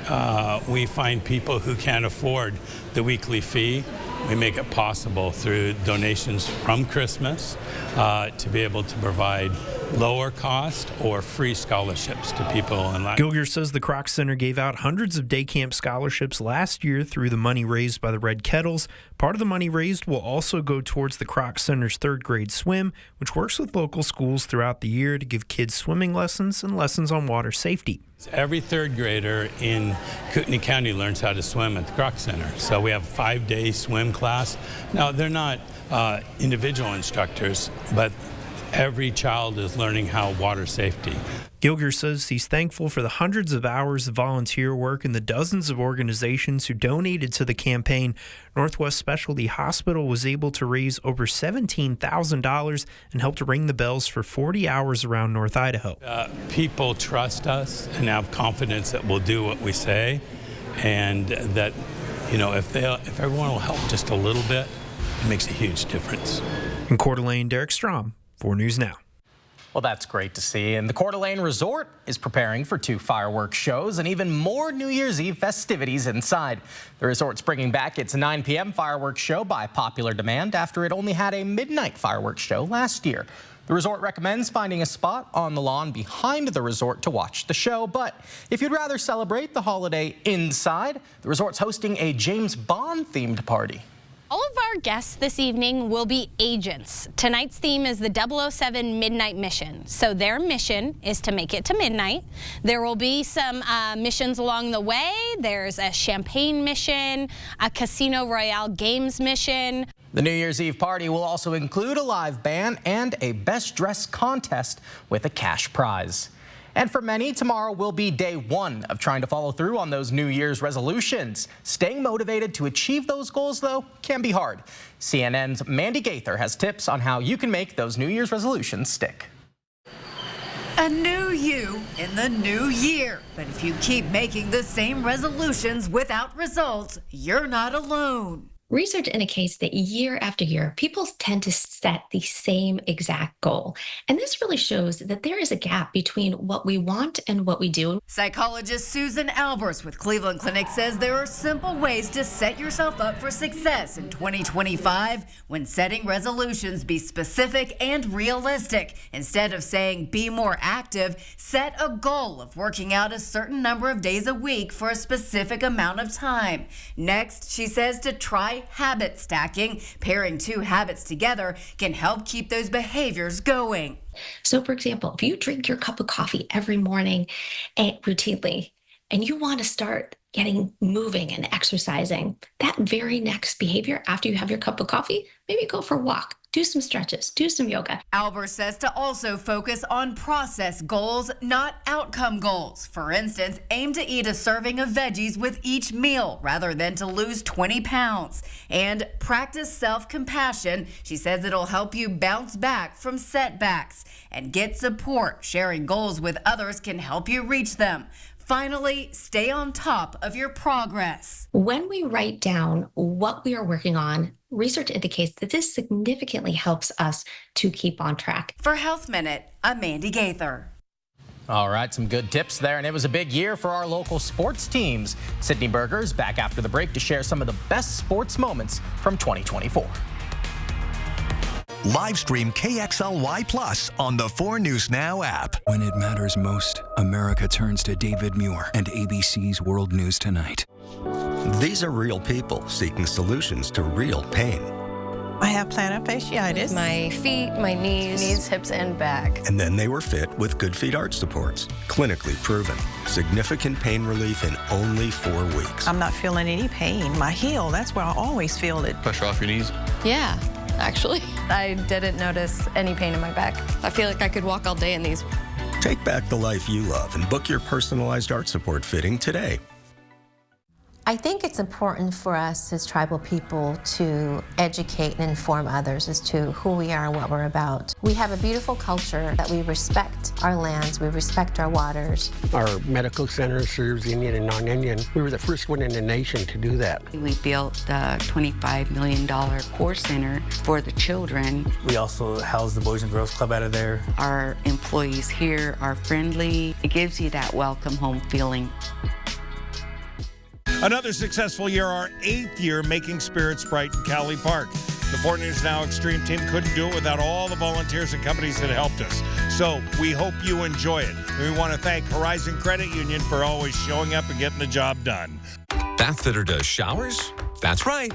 [SPEAKER 11] we find people who can't afford the weekly fee, we make it possible through donations from Christmas to be able to provide lower cost or free scholarships to people in Latin.
[SPEAKER 9] Gilger says the Kroc Center gave out hundreds of day camp scholarships last year through the money raised by the Red Kettles. Part of the money raised will also go towards the Kroc Center's third grade swim, which works with local schools throughout the year to give kids swimming lessons and lessons on water safety.
[SPEAKER 11] Every third grader in Kootenai County learns how to swim at the Kroc Center. So we have a 5-day swim class. Now, they're not individual instructors, but every child is learning how water safety.
[SPEAKER 9] Gilger says he's thankful for the hundreds of hours of volunteer work and the dozens of organizations who donated to the campaign. Northwest Specialty Hospital was able to raise over $17,000 and helped ring the bells for 40 hours around North Idaho.
[SPEAKER 11] People trust us and have confidence that we'll do what we say, and that, you know, if everyone will help just a little bit, it makes a huge difference.
[SPEAKER 9] In Coeur d'Alene, Derek Strom, 4 News Now.
[SPEAKER 1] Well, that's great to see. And the Coeur d'Alene Resort is preparing for 2 fireworks shows and even more New Year's Eve festivities inside. The resort's bringing back its 9 p.m. fireworks show by popular demand after it only had a midnight fireworks show last year. The resort recommends finding a spot on the lawn behind the resort to watch the show. But if you'd rather celebrate the holiday inside, the resort's hosting a James Bond-themed party.
[SPEAKER 3] All of our guests this evening will be agents. Tonight's theme is the 007 Midnight Mission. So their mission is to make it to midnight. There will be some missions along the way. There's a champagne mission, a Casino Royale games mission.
[SPEAKER 1] The New Year's Eve party will also include a live band and a best dressed contest with a cash prize. And for many, tomorrow will be day 1 of trying to follow through on those New Year's resolutions. Staying motivated to achieve those goals, though, can be hard. CNN's Mandy Gaither has tips on how you can make those New Year's resolutions stick.
[SPEAKER 5] A new you in the new year. But if you keep making the same resolutions without results, you're not alone.
[SPEAKER 10] Research indicates that year after year, people tend to set the same exact goal. And this really shows that there is a gap between what we want and what we do.
[SPEAKER 5] Psychologist Susan Albers with Cleveland Clinic says there are simple ways to set yourself up for success in 2025. When setting resolutions, be specific and realistic. Instead of saying be more active, set a goal of working out a certain number of days a week for a specific amount of time. Next, she says to try habit stacking. Pairing 2 habits together can help keep those behaviors going.
[SPEAKER 10] So, for example, if you drink your cup of coffee every morning routinely, and you want to start getting moving and exercising, that very next behavior after you have your cup of coffee, maybe go for a walk, do some stretches, do some yoga.
[SPEAKER 5] Albert says to also focus on process goals, not outcome goals. For instance, aim to eat a serving of veggies with each meal rather than to lose 20 pounds. And practice self-compassion. She says it'll help you bounce back from setbacks. And get support. Sharing goals with others can help you reach them. Finally, stay on top of your progress.
[SPEAKER 10] When we write down what we are working on, research indicates that this significantly helps us to keep on track.
[SPEAKER 5] For Health Minute, I'm Mandy Gaither.
[SPEAKER 1] All right, some good tips there, and it was a big year for our local sports teams. Sydney Berger's back after the break to share some of the best sports moments from 2024.
[SPEAKER 7] Live stream KXLY Plus on the 4 News Now app.
[SPEAKER 12] When it matters most, America turns to David Muir and ABC's World News Tonight.
[SPEAKER 13] These are real people seeking solutions to real pain.
[SPEAKER 15] I have plantar fasciitis.
[SPEAKER 19] My feet, my knees, hips, and back.
[SPEAKER 13] And then they were fit with Good Feet arch supports. Clinically proven. Significant pain relief in only 4 weeks.
[SPEAKER 15] I'm not feeling any pain. My heel, that's where I always feel it.
[SPEAKER 13] Pressure off your knees?
[SPEAKER 19] Yeah, actually. I didn't notice any pain in my back. I feel like I could walk all day in these.
[SPEAKER 13] Take back the life you love and book your personalized arch support fitting today.
[SPEAKER 20] I think it's important for us as tribal people to educate and inform others as to who we are and what we're about. We have a beautiful culture that we respect our lands, we respect our waters.
[SPEAKER 21] Our medical center serves Indian and non-Indian. We were the first one in the nation to do that.
[SPEAKER 22] We built a $25 million core center for the children.
[SPEAKER 24] We also house the Boys and Girls Club out of there.
[SPEAKER 22] Our employees here are friendly. It gives you that welcome home feeling.
[SPEAKER 2] Another successful year, our 8th year making spirits bright in Cowley Park. The 4 News Now Extreme team couldn't do it without all the volunteers and companies that helped us. So we hope you enjoy it. We want to thank Horizon Credit Union for always showing up and getting the job done.
[SPEAKER 16] Bathfitter does showers? That's right.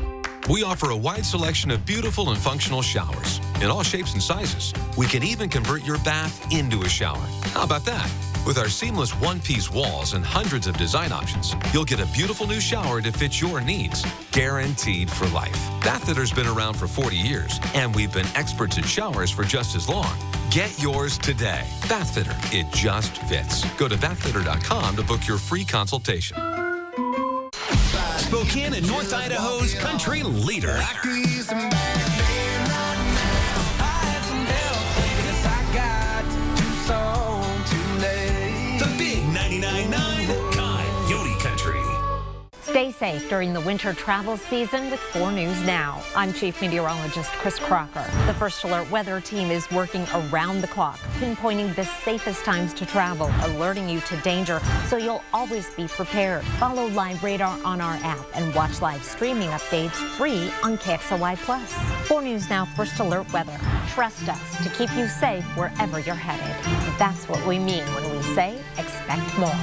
[SPEAKER 16] We offer a wide selection of beautiful and functional showers in all shapes and sizes. We can even convert your bath into a shower. How about that? With our seamless one-piece walls and hundreds of design options, you'll get a beautiful new shower to fit your needs, guaranteed for life. Bathfitter's been around for 40 years, and we've been experts at showers for just as long. Get yours today. Bathfitter, it just fits. Go to bathfitter.com to book your free consultation.
[SPEAKER 17] Spokane and North Idaho's country leader. The big 99.9 Coyote Country.
[SPEAKER 18] Stay safe during the winter travel season with 4 News Now. I'm Chief Meteorologist Chris Crocker. The First Alert Weather Team is working around the clock, pinpointing the safest times to travel, alerting you to danger so you'll always be prepared. Follow live radar on our app and watch live streaming updates free on KXLY+. 4 News Now First Alert Weather. Trust us to keep you safe wherever you're headed. That's what we mean when we say expect more.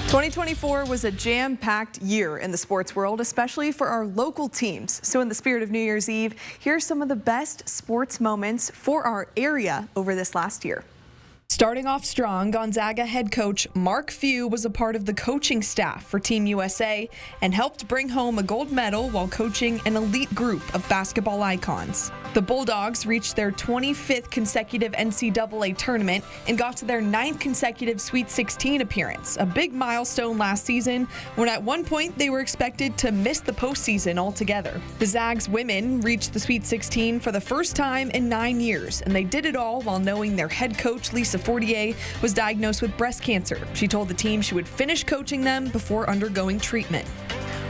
[SPEAKER 23] 2024 was a jam-packed year in the sports world, especially for our local teams. So in the spirit of New Year's Eve, here's some of the best sports moments for our area over this last year. Starting off strong, Gonzaga head coach Mark Few was a part of the coaching staff for Team USA and helped bring home a gold medal while coaching an elite group of basketball icons. The Bulldogs reached their 25th consecutive NCAA tournament and got to their 9th consecutive Sweet 16 appearance, a big milestone last season when at one point they were expected to miss the postseason altogether. The Zags women reached the Sweet 16 for the first time in 9 years, and they did it all while knowing their head coach, Lisa Fortier, was diagnosed with breast cancer. She told the team she would finish coaching them before undergoing treatment.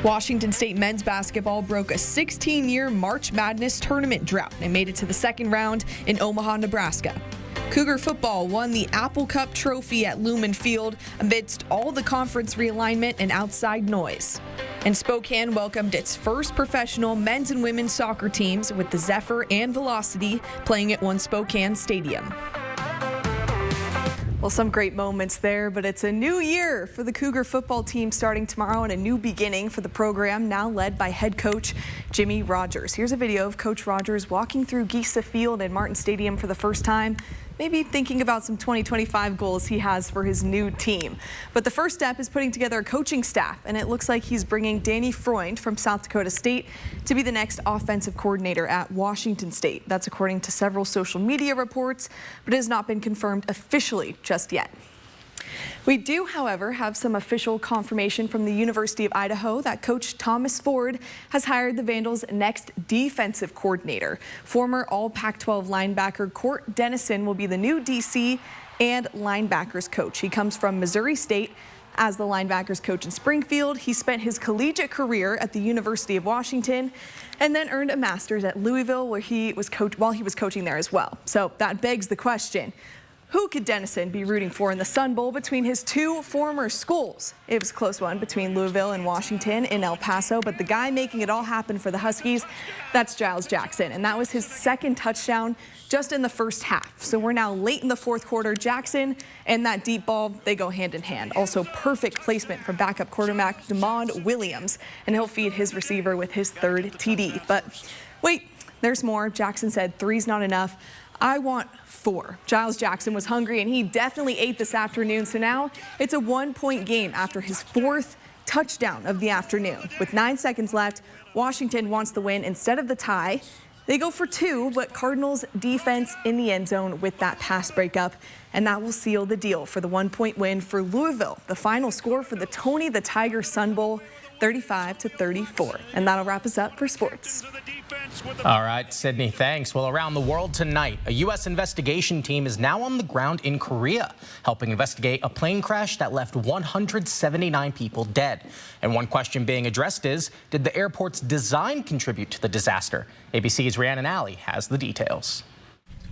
[SPEAKER 23] Washington State men's basketball broke a 16-year March Madness tournament drought and made it to the second round in Omaha, Nebraska. Cougar football won the Apple Cup trophy at Lumen Field amidst all the conference realignment and outside noise. And Spokane welcomed its first professional men's and women's soccer teams with the Zephyr and Velocity playing at One Spokane Stadium. Well, some great moments there, but it's a new year for the Cougar football team starting tomorrow and a new beginning for the program, now led by head coach Jimmy Rogers. Here's a video of Coach Rogers walking through Giesa Field and Martin Stadium for the first time, maybe thinking about some 2025 goals he has for his new team. But the first step is putting together a coaching staff, and it looks like he's bringing Danny Freund from South Dakota State to be the next offensive coordinator at Washington State. That's according to several social media reports, but it has not been confirmed officially just yet. We do, however, have some official confirmation from the University of Idaho that Coach Thomas Ford has hired the Vandals' next defensive coordinator. Former All-Pac-12 linebacker Court Dennison will be the new DC and linebackers coach. He comes from Missouri State as the linebackers coach in Springfield. He spent his collegiate career at the University of Washington and then earned a master's at Louisville while he was coaching there as well. So that begs the question, who could Dennison be rooting for in the Sun Bowl between his two former schools? It was a close one between Louisville and Washington in El Paso, but the guy making it all happen for the Huskies, that's Giles Jackson, and that was his second touchdown just in the first half. So we're now late in the fourth quarter. Jackson and that deep ball, they go hand in hand. Also perfect placement from backup quarterback DeMond Williams, and he'll feed his receiver with his third TD. But wait, there's more. Jackson said 3's not enough. I want 4. Giles Jackson was hungry, and he definitely ate this afternoon. So now it's a 1-point game after his 4th touchdown of the afternoon. With 9 seconds left, Washington wants the win instead of the tie. They go for 2, but Cardinals defense in the end zone with that pass breakup, and that will seal the deal for the 1-point win for Louisville. The final score for the Tony the Tiger Sun Bowl, 35-34. And that'll wrap us up for sports.
[SPEAKER 1] All right, Sydney, thanks. Well, around the world tonight, a U.S. investigation team is now on the ground in Korea, helping investigate a plane crash that left 179 people dead. And one question being addressed is, did the airport's design contribute to the disaster? ABC's Rhiannon Alley has the details.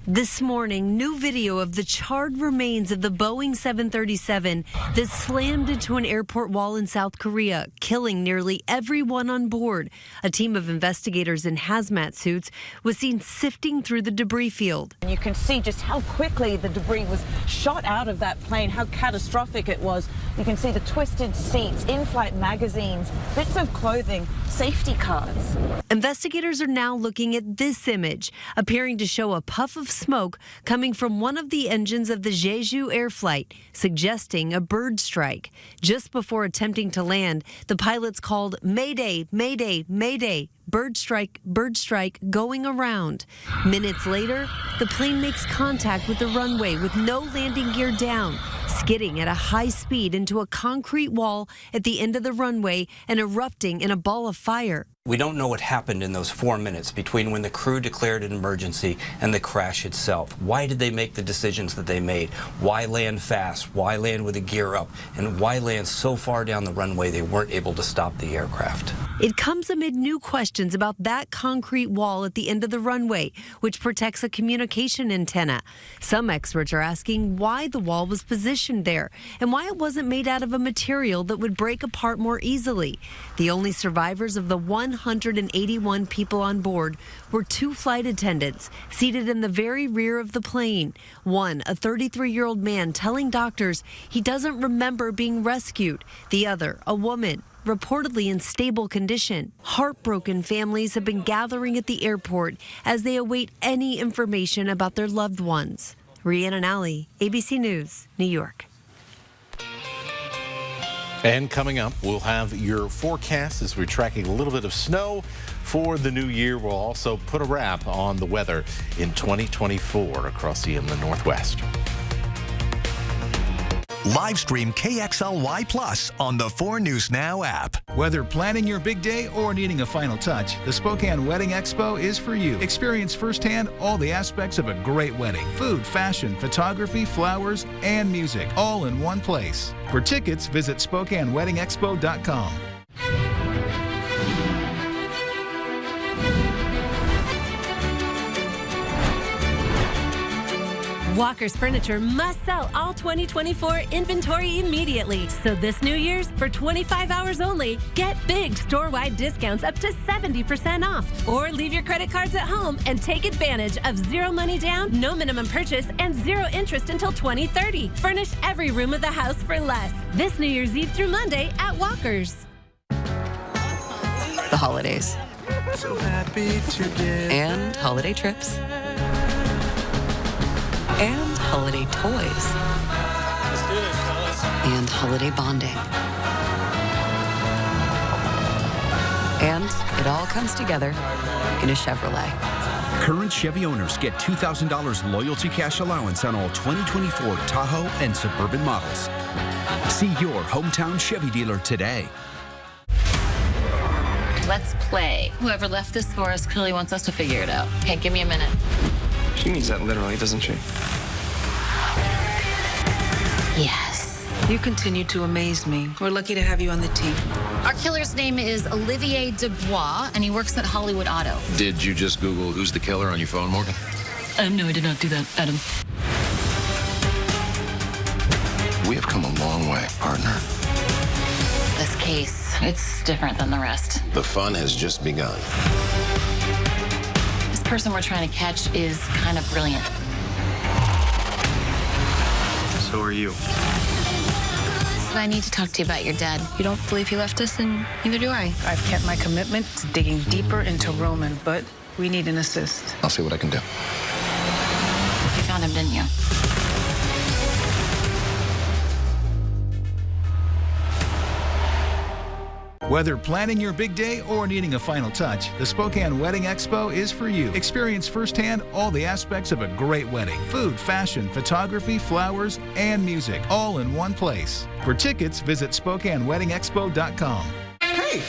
[SPEAKER 4] This morning, new video of the charred remains of the Boeing 737 that slammed into an airport wall in South Korea, killing nearly everyone on board. A team of investigators in hazmat suits was seen sifting through the debris field.
[SPEAKER 15] And you can see just how quickly the debris was shot out of that plane, how catastrophic it was. You can see the twisted seats, in-flight magazines, bits of clothing, safety cards.
[SPEAKER 4] Investigators are now looking at this image, appearing to show a puff of smoke coming from one of the engines of the Jeju air flight, suggesting a bird strike. Just before attempting to land, the pilots called "Mayday, Mayday, Mayday." Bird strike going around. Minutes later, the plane makes contact with the runway with no landing gear down, skidding at a high speed into a concrete wall at the end of the runway and erupting in a ball of fire.
[SPEAKER 6] We don't know what happened in those 4 minutes between when the crew declared an emergency and the crash itself. Why did they make the decisions that they made? Why land fast? Why land with the gear up? And why land so far down the runway they weren't able to stop the aircraft?
[SPEAKER 4] It comes amid new questions about that concrete wall at the end of the runway, which protects a communication antenna. Some experts are asking why the wall was positioned there and why it wasn't made out of a material that would break apart more easily. The only survivors of the 181 people on board were 2 flight attendants seated in the very rear of the plane. One, a 33-year-old man, telling doctors he doesn't remember being rescued. The other, a woman, reportedly in stable condition. Heartbroken families have been gathering at the airport as they await any information about their loved ones. Rhiannon Alley, ABC News, New York.
[SPEAKER 8] And coming up, we'll have your forecast as we're tracking a little bit of snow for the new year. We'll also put a wrap on the weather in 2024 across the inland Northwest.
[SPEAKER 7] Live stream KXLY Plus on the 4 News Now app.
[SPEAKER 14] Whether planning your big day or needing a final touch, the Spokane Wedding Expo is for you. Experience firsthand all the aspects of a great wedding. Food, fashion, photography, flowers, and music, all in one place. For tickets, visit SpokaneWeddingExpo.com.
[SPEAKER 25] Walker's Furniture must sell all 2024 inventory immediately. So this New Year's, for 25 hours only, get big store-wide discounts up to 70% off. Or leave your credit cards at home and take advantage of 0 money down, no minimum purchase, and 0 interest until 2030. Furnish every room of the house for less. This New Year's Eve through Monday at Walker's.
[SPEAKER 26] The holidays.
[SPEAKER 27] So happy together.
[SPEAKER 26] And holiday trips. And holiday toys.
[SPEAKER 27] Let's do this, fellas.
[SPEAKER 26] And holiday bonding. And it all comes together in a Chevrolet.
[SPEAKER 28] Current Chevy owners get $2,000 loyalty cash allowance on all 2024 Tahoe and Suburban models. See your hometown Chevy dealer today.
[SPEAKER 29] Let's play. Whoever left this for us clearly wants us to figure it out. Okay, give me a minute.
[SPEAKER 30] She means that literally, doesn't she?
[SPEAKER 29] Yes.
[SPEAKER 31] You continue to amaze me. We're lucky to have you on the team.
[SPEAKER 29] Our killer's name is Olivier Dubois, and he works at Hollywood Auto.
[SPEAKER 32] Did you just Google who's the killer on your phone, Morgan?
[SPEAKER 29] No, I did not do that, Adam.
[SPEAKER 32] We have come a long way, partner.
[SPEAKER 29] This case, it's different than the rest.
[SPEAKER 32] The fun has just begun.
[SPEAKER 29] This person we're trying to catch is kind of brilliant.
[SPEAKER 30] So are you.
[SPEAKER 29] I need to talk to you about your dad. You don't believe he left us, and neither do I.
[SPEAKER 31] I've kept my commitment to digging deeper into Roman, but we need an assist.
[SPEAKER 32] I'll see what I can do.
[SPEAKER 29] You found him, didn't you?
[SPEAKER 14] Whether planning your big day or needing a final touch, the Spokane Wedding Expo is for you. Experience firsthand all the aspects of a great wedding. Food, fashion, photography, flowers, and music, all in one place. For tickets, visit SpokaneWeddingExpo.com.
[SPEAKER 33] Hey,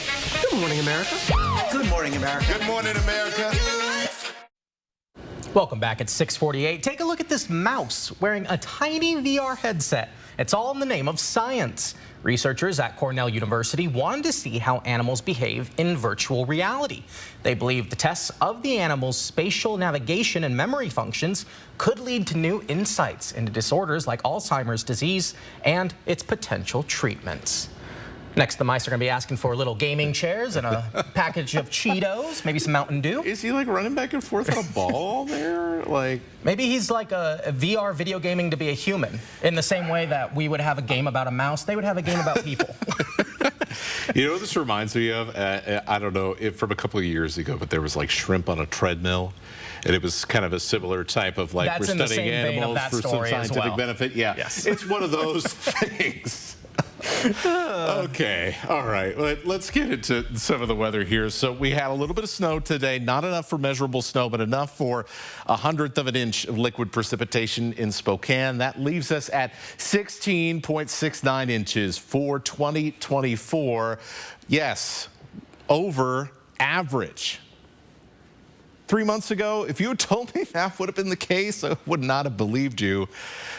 [SPEAKER 33] good morning, America. Good morning, America.
[SPEAKER 2] Good morning, America.
[SPEAKER 1] Welcome back at 6:48. Take a look at this mouse wearing a tiny VR headset. It's all in the name of science. Researchers at Cornell University wanted to see how animals behave in virtual reality. They believe the tests of the animals' spatial navigation and memory functions could lead to new insights into disorders like Alzheimer's disease and its potential treatments. Next, the mice are going to be asking for little gaming chairs and a package of Cheetos, maybe some Mountain Dew.
[SPEAKER 8] Is he like running back and forth on a ball there? Like,
[SPEAKER 1] maybe he's like a VR video gaming to be a human. In the same way that we would have a game about a mouse, they would have a game about people.
[SPEAKER 8] You know what this reminds me of? I don't know, from a couple of years ago, but there was like shrimp on a treadmill. And it was kind of a similar type of like,
[SPEAKER 1] That's
[SPEAKER 8] we're studying animals for some scientific benefit. Yeah,
[SPEAKER 1] yes.
[SPEAKER 8] It's one of those things. Okay, all right. Let's get into some of the weather here. So we had a little bit of snow today, not enough for measurable snow, but enough for 1/100 of an inch of liquid precipitation in Spokane. That leaves us at 16.69 inches for 2024. Yes, over average. 3 months ago, if you had told me that would have been the case, I would not have believed you,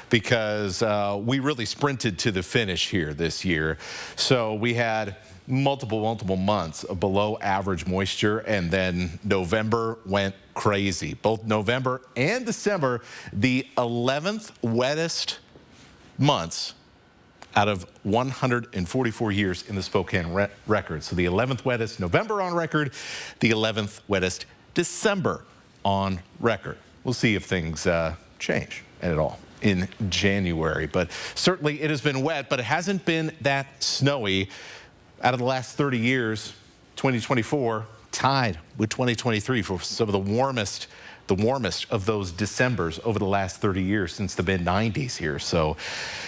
[SPEAKER 8] because we really sprinted to the finish here this year. So we had multiple months of below average moisture, and then November went crazy. Both November and December, the 11th wettest months out of 144 years in the Spokane record. So the 11th wettest November on record, the 11th wettest December on record. We'll see if things change at all in January, but certainly it has been wet, but it hasn't been that snowy. Out of the last 30 years, 2024 tied with 2023 for some of the warmest of those Decembers over the last 30 years since the mid-90s here. So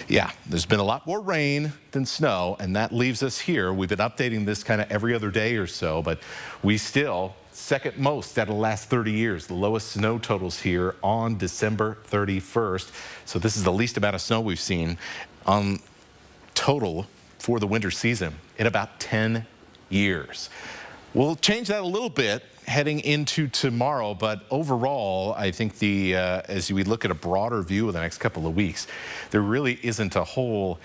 [SPEAKER 8] yeah, there's been a lot more rain than snow, and that leaves us here. We've been updating this kind of every other day or so, but we still second most out of the last 30 years. The lowest snow totals here on December 31st. So this is the least amount of snow we've seen on total for the winter season in about 10 years. We'll change that a little bit heading into tomorrow, but overall, I think as we look at a broader view of the next couple of weeks, there really isn't a whole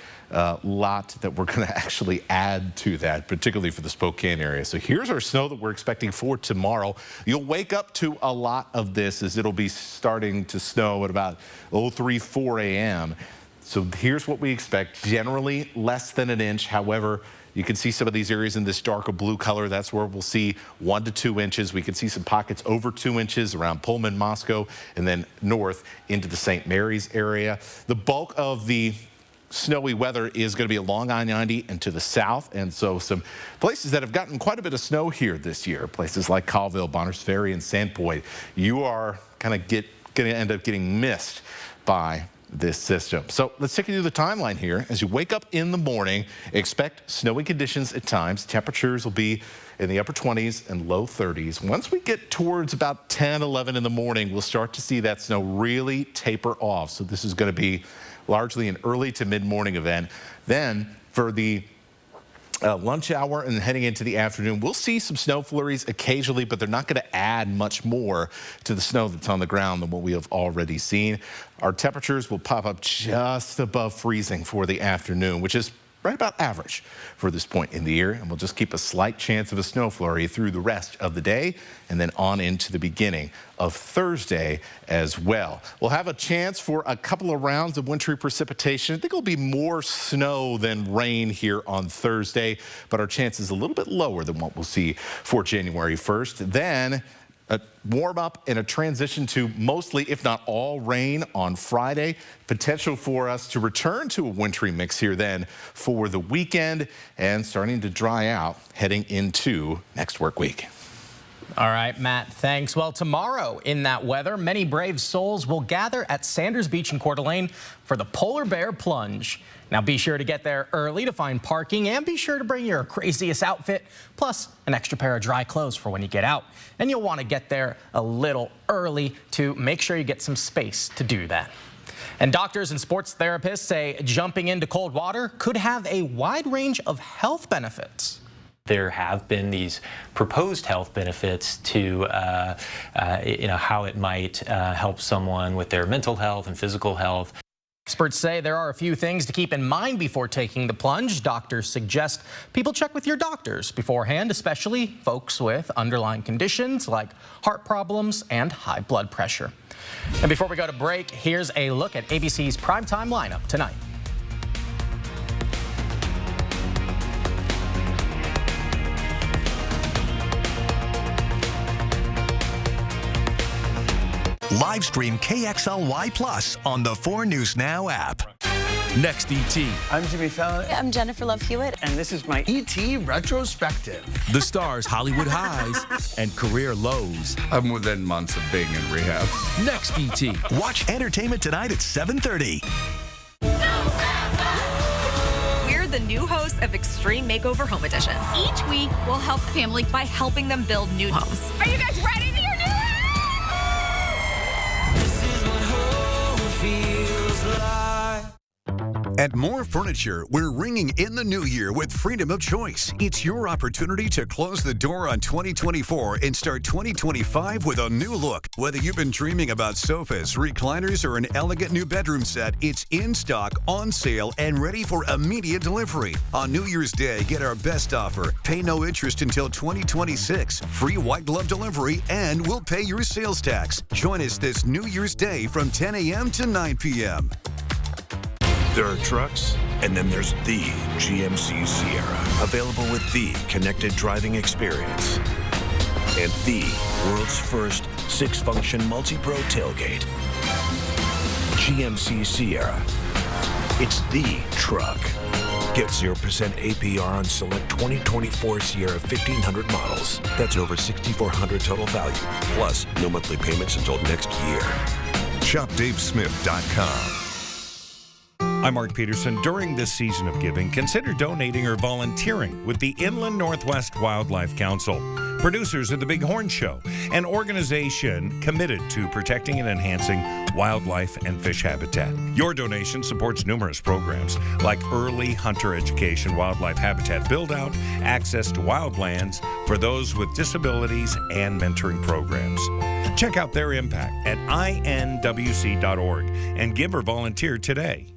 [SPEAKER 8] lot that we're going to actually add to that, particularly for the Spokane area. So here's our snow that we're expecting for tomorrow. You'll wake up to a lot of this, as it'll be starting to snow at about 4 a.m. So here's what we expect. Generally less than an inch. However, you can see some of these areas in this darker blue color. That's where we'll see 1 to 2 inches. We can see some pockets over 2 inches around Pullman, Moscow, and then north into the St. Mary's area. The bulk of the snowy weather is going to be along I-90 and to the south, and so some places that have gotten quite a bit of snow here this year, places like Colville, Bonners Ferry, and Sandpoint, you are kind of going to end up getting missed by this system. So let's take you through the timeline here. As you wake up in the morning, expect snowy conditions at times. Temperatures will be in the upper 20s and low 30s. Once we get towards about 10, 11 in the morning, we'll start to see that snow really taper off. So this is going to be largely an early to mid-morning event. Then for the lunch hour and heading into the afternoon, we'll see some snow flurries occasionally, but they're not going to add much more to the snow that's on the ground than what we have already seen. Our temperatures will pop up just above freezing for the afternoon, which is right about average for this point in the year, and we'll just keep a slight chance of a snow flurry through the rest of the day and then on into the beginning of Thursday as well. We'll have a chance for a couple of rounds of wintry precipitation. I think it'll be more snow than rain here on Thursday, but our chance is a little bit lower than what we'll see for January 1st. Then a warm up and a transition to mostly, if not all, rain on Friday. Potential for us to return to a wintry mix here then for the weekend, and starting to dry out heading into next work week.
[SPEAKER 1] All right, Matt, thanks. Well, tomorrow in that weather, many brave souls will gather at Sanders Beach in Coeur d'Alene for the Polar Bear Plunge. Now be sure to get there early to find parking, and be sure to bring your craziest outfit, plus an extra pair of dry clothes for when you get out. And you'll want to get there a little early to make sure you get some space to do that. And doctors and sports therapists say jumping into cold water could have a wide range of health benefits.
[SPEAKER 3] There have been these proposed health benefits to how it might help someone with their mental health and physical health.
[SPEAKER 1] Experts say there are a few things to keep in mind before taking the plunge. Doctors suggest people check with your doctors beforehand, especially folks with underlying conditions like heart problems and high blood pressure. And before we go to break, here's a look at ABC's primetime lineup tonight.
[SPEAKER 7] Live stream KXLY Plus on the 4 News Now app.
[SPEAKER 5] Next ET.
[SPEAKER 33] I'm Jimmy Fallon.
[SPEAKER 29] I'm Jennifer Love Hewitt.
[SPEAKER 33] And this is my ET retrospective.
[SPEAKER 5] The stars' Hollywood highs and career lows.
[SPEAKER 9] I'm within months of being in rehab.
[SPEAKER 5] Next ET.
[SPEAKER 7] Watch Entertainment Tonight at 7:30.
[SPEAKER 10] We're the new hosts of Extreme Makeover Home Edition. Each week, we'll help the family by helping them build new homes. Are you guys ready for your new house?
[SPEAKER 27] This is what home feels like.
[SPEAKER 11] At More Furniture, we're ringing in the new year with freedom of choice. It's your opportunity to close the door on 2024 and start 2025 with a new look. Whether you've been dreaming about sofas, recliners, or an elegant new bedroom set, it's in stock, on sale, and ready for immediate delivery. On New Year's Day, get our best offer. Pay no interest until 2026. Free white glove delivery, and we'll pay your sales tax. Join us this New Year's Day from 10 a.m. to 9 p.m.
[SPEAKER 12] There are trucks, and then there's the GMC Sierra, available with the connected driving experience and the world's first 6-function multi-pro tailgate. GMC Sierra. It's the truck. Get 0% APR on select 2024 Sierra 1500 models. That's over $6,400 total value, plus no monthly payments until next year.
[SPEAKER 2] ShopDaveSmith.com. I'm Mark Peterson. During this season of giving, consider donating or volunteering with the Inland Northwest Wildlife Council. Producers of the Big Horn Show, an organization committed to protecting and enhancing wildlife and fish habitat. Your donation supports numerous programs like early hunter education, wildlife habitat build-out, access to wildlands for those with disabilities, and mentoring programs. Check out their impact at inwc.org and give or volunteer today.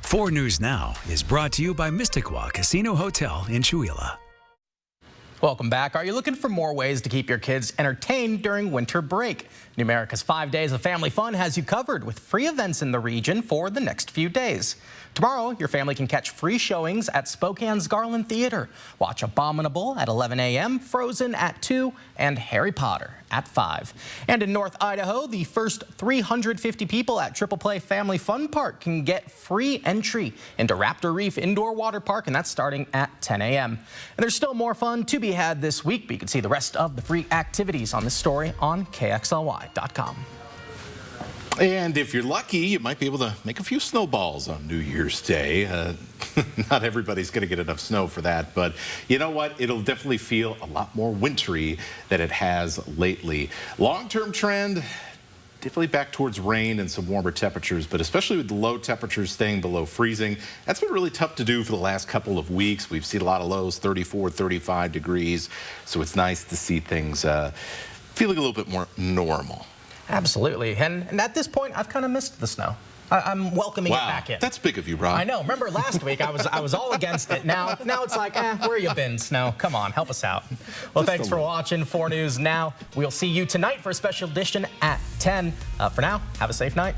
[SPEAKER 28] Four News Now is brought to you by Mysticwa Casino Hotel in Chuila.
[SPEAKER 1] Welcome back. Are you looking for more ways to keep your kids entertained during winter break? Numerica's 5 days of family fun has you covered with free events in the region for the next few days. Tomorrow, your family can catch free showings at Spokane's Garland Theater. Watch Abominable at 11 a.m., Frozen at 2, and Harry Potter at 5. And in North Idaho, the first 350 people at Triple Play Family Fun Park can get free entry into Raptor Reef Indoor Water Park, and that's starting at 10 a.m. And there's still more fun to be had this week, but you can see the rest of the free activities on this story on KXLY.com.
[SPEAKER 8] And if you're lucky, you might be able to make a few snowballs on New Year's Day. Not everybody's going to get enough snow for that, but you know what? It'll definitely feel a lot more wintry than it has lately. Long-term trend, definitely back towards rain and some warmer temperatures, but especially with the low temperatures staying below freezing, that's been really tough to do for the last couple of weeks. We've seen a lot of lows, 34, 35 degrees, so it's nice to see things feeling a little bit more normal.
[SPEAKER 1] Absolutely. And at this point, I've kind of missed the snow. I'm welcoming it back in.
[SPEAKER 8] That's big of you, Rob.
[SPEAKER 1] I know. Remember last week, I was all against it. Now it's like, where you been, snow? Come on, help us out. Well, thanks for watching 4 News Now. We'll see you tonight for a special edition at 10. For now, have a safe night.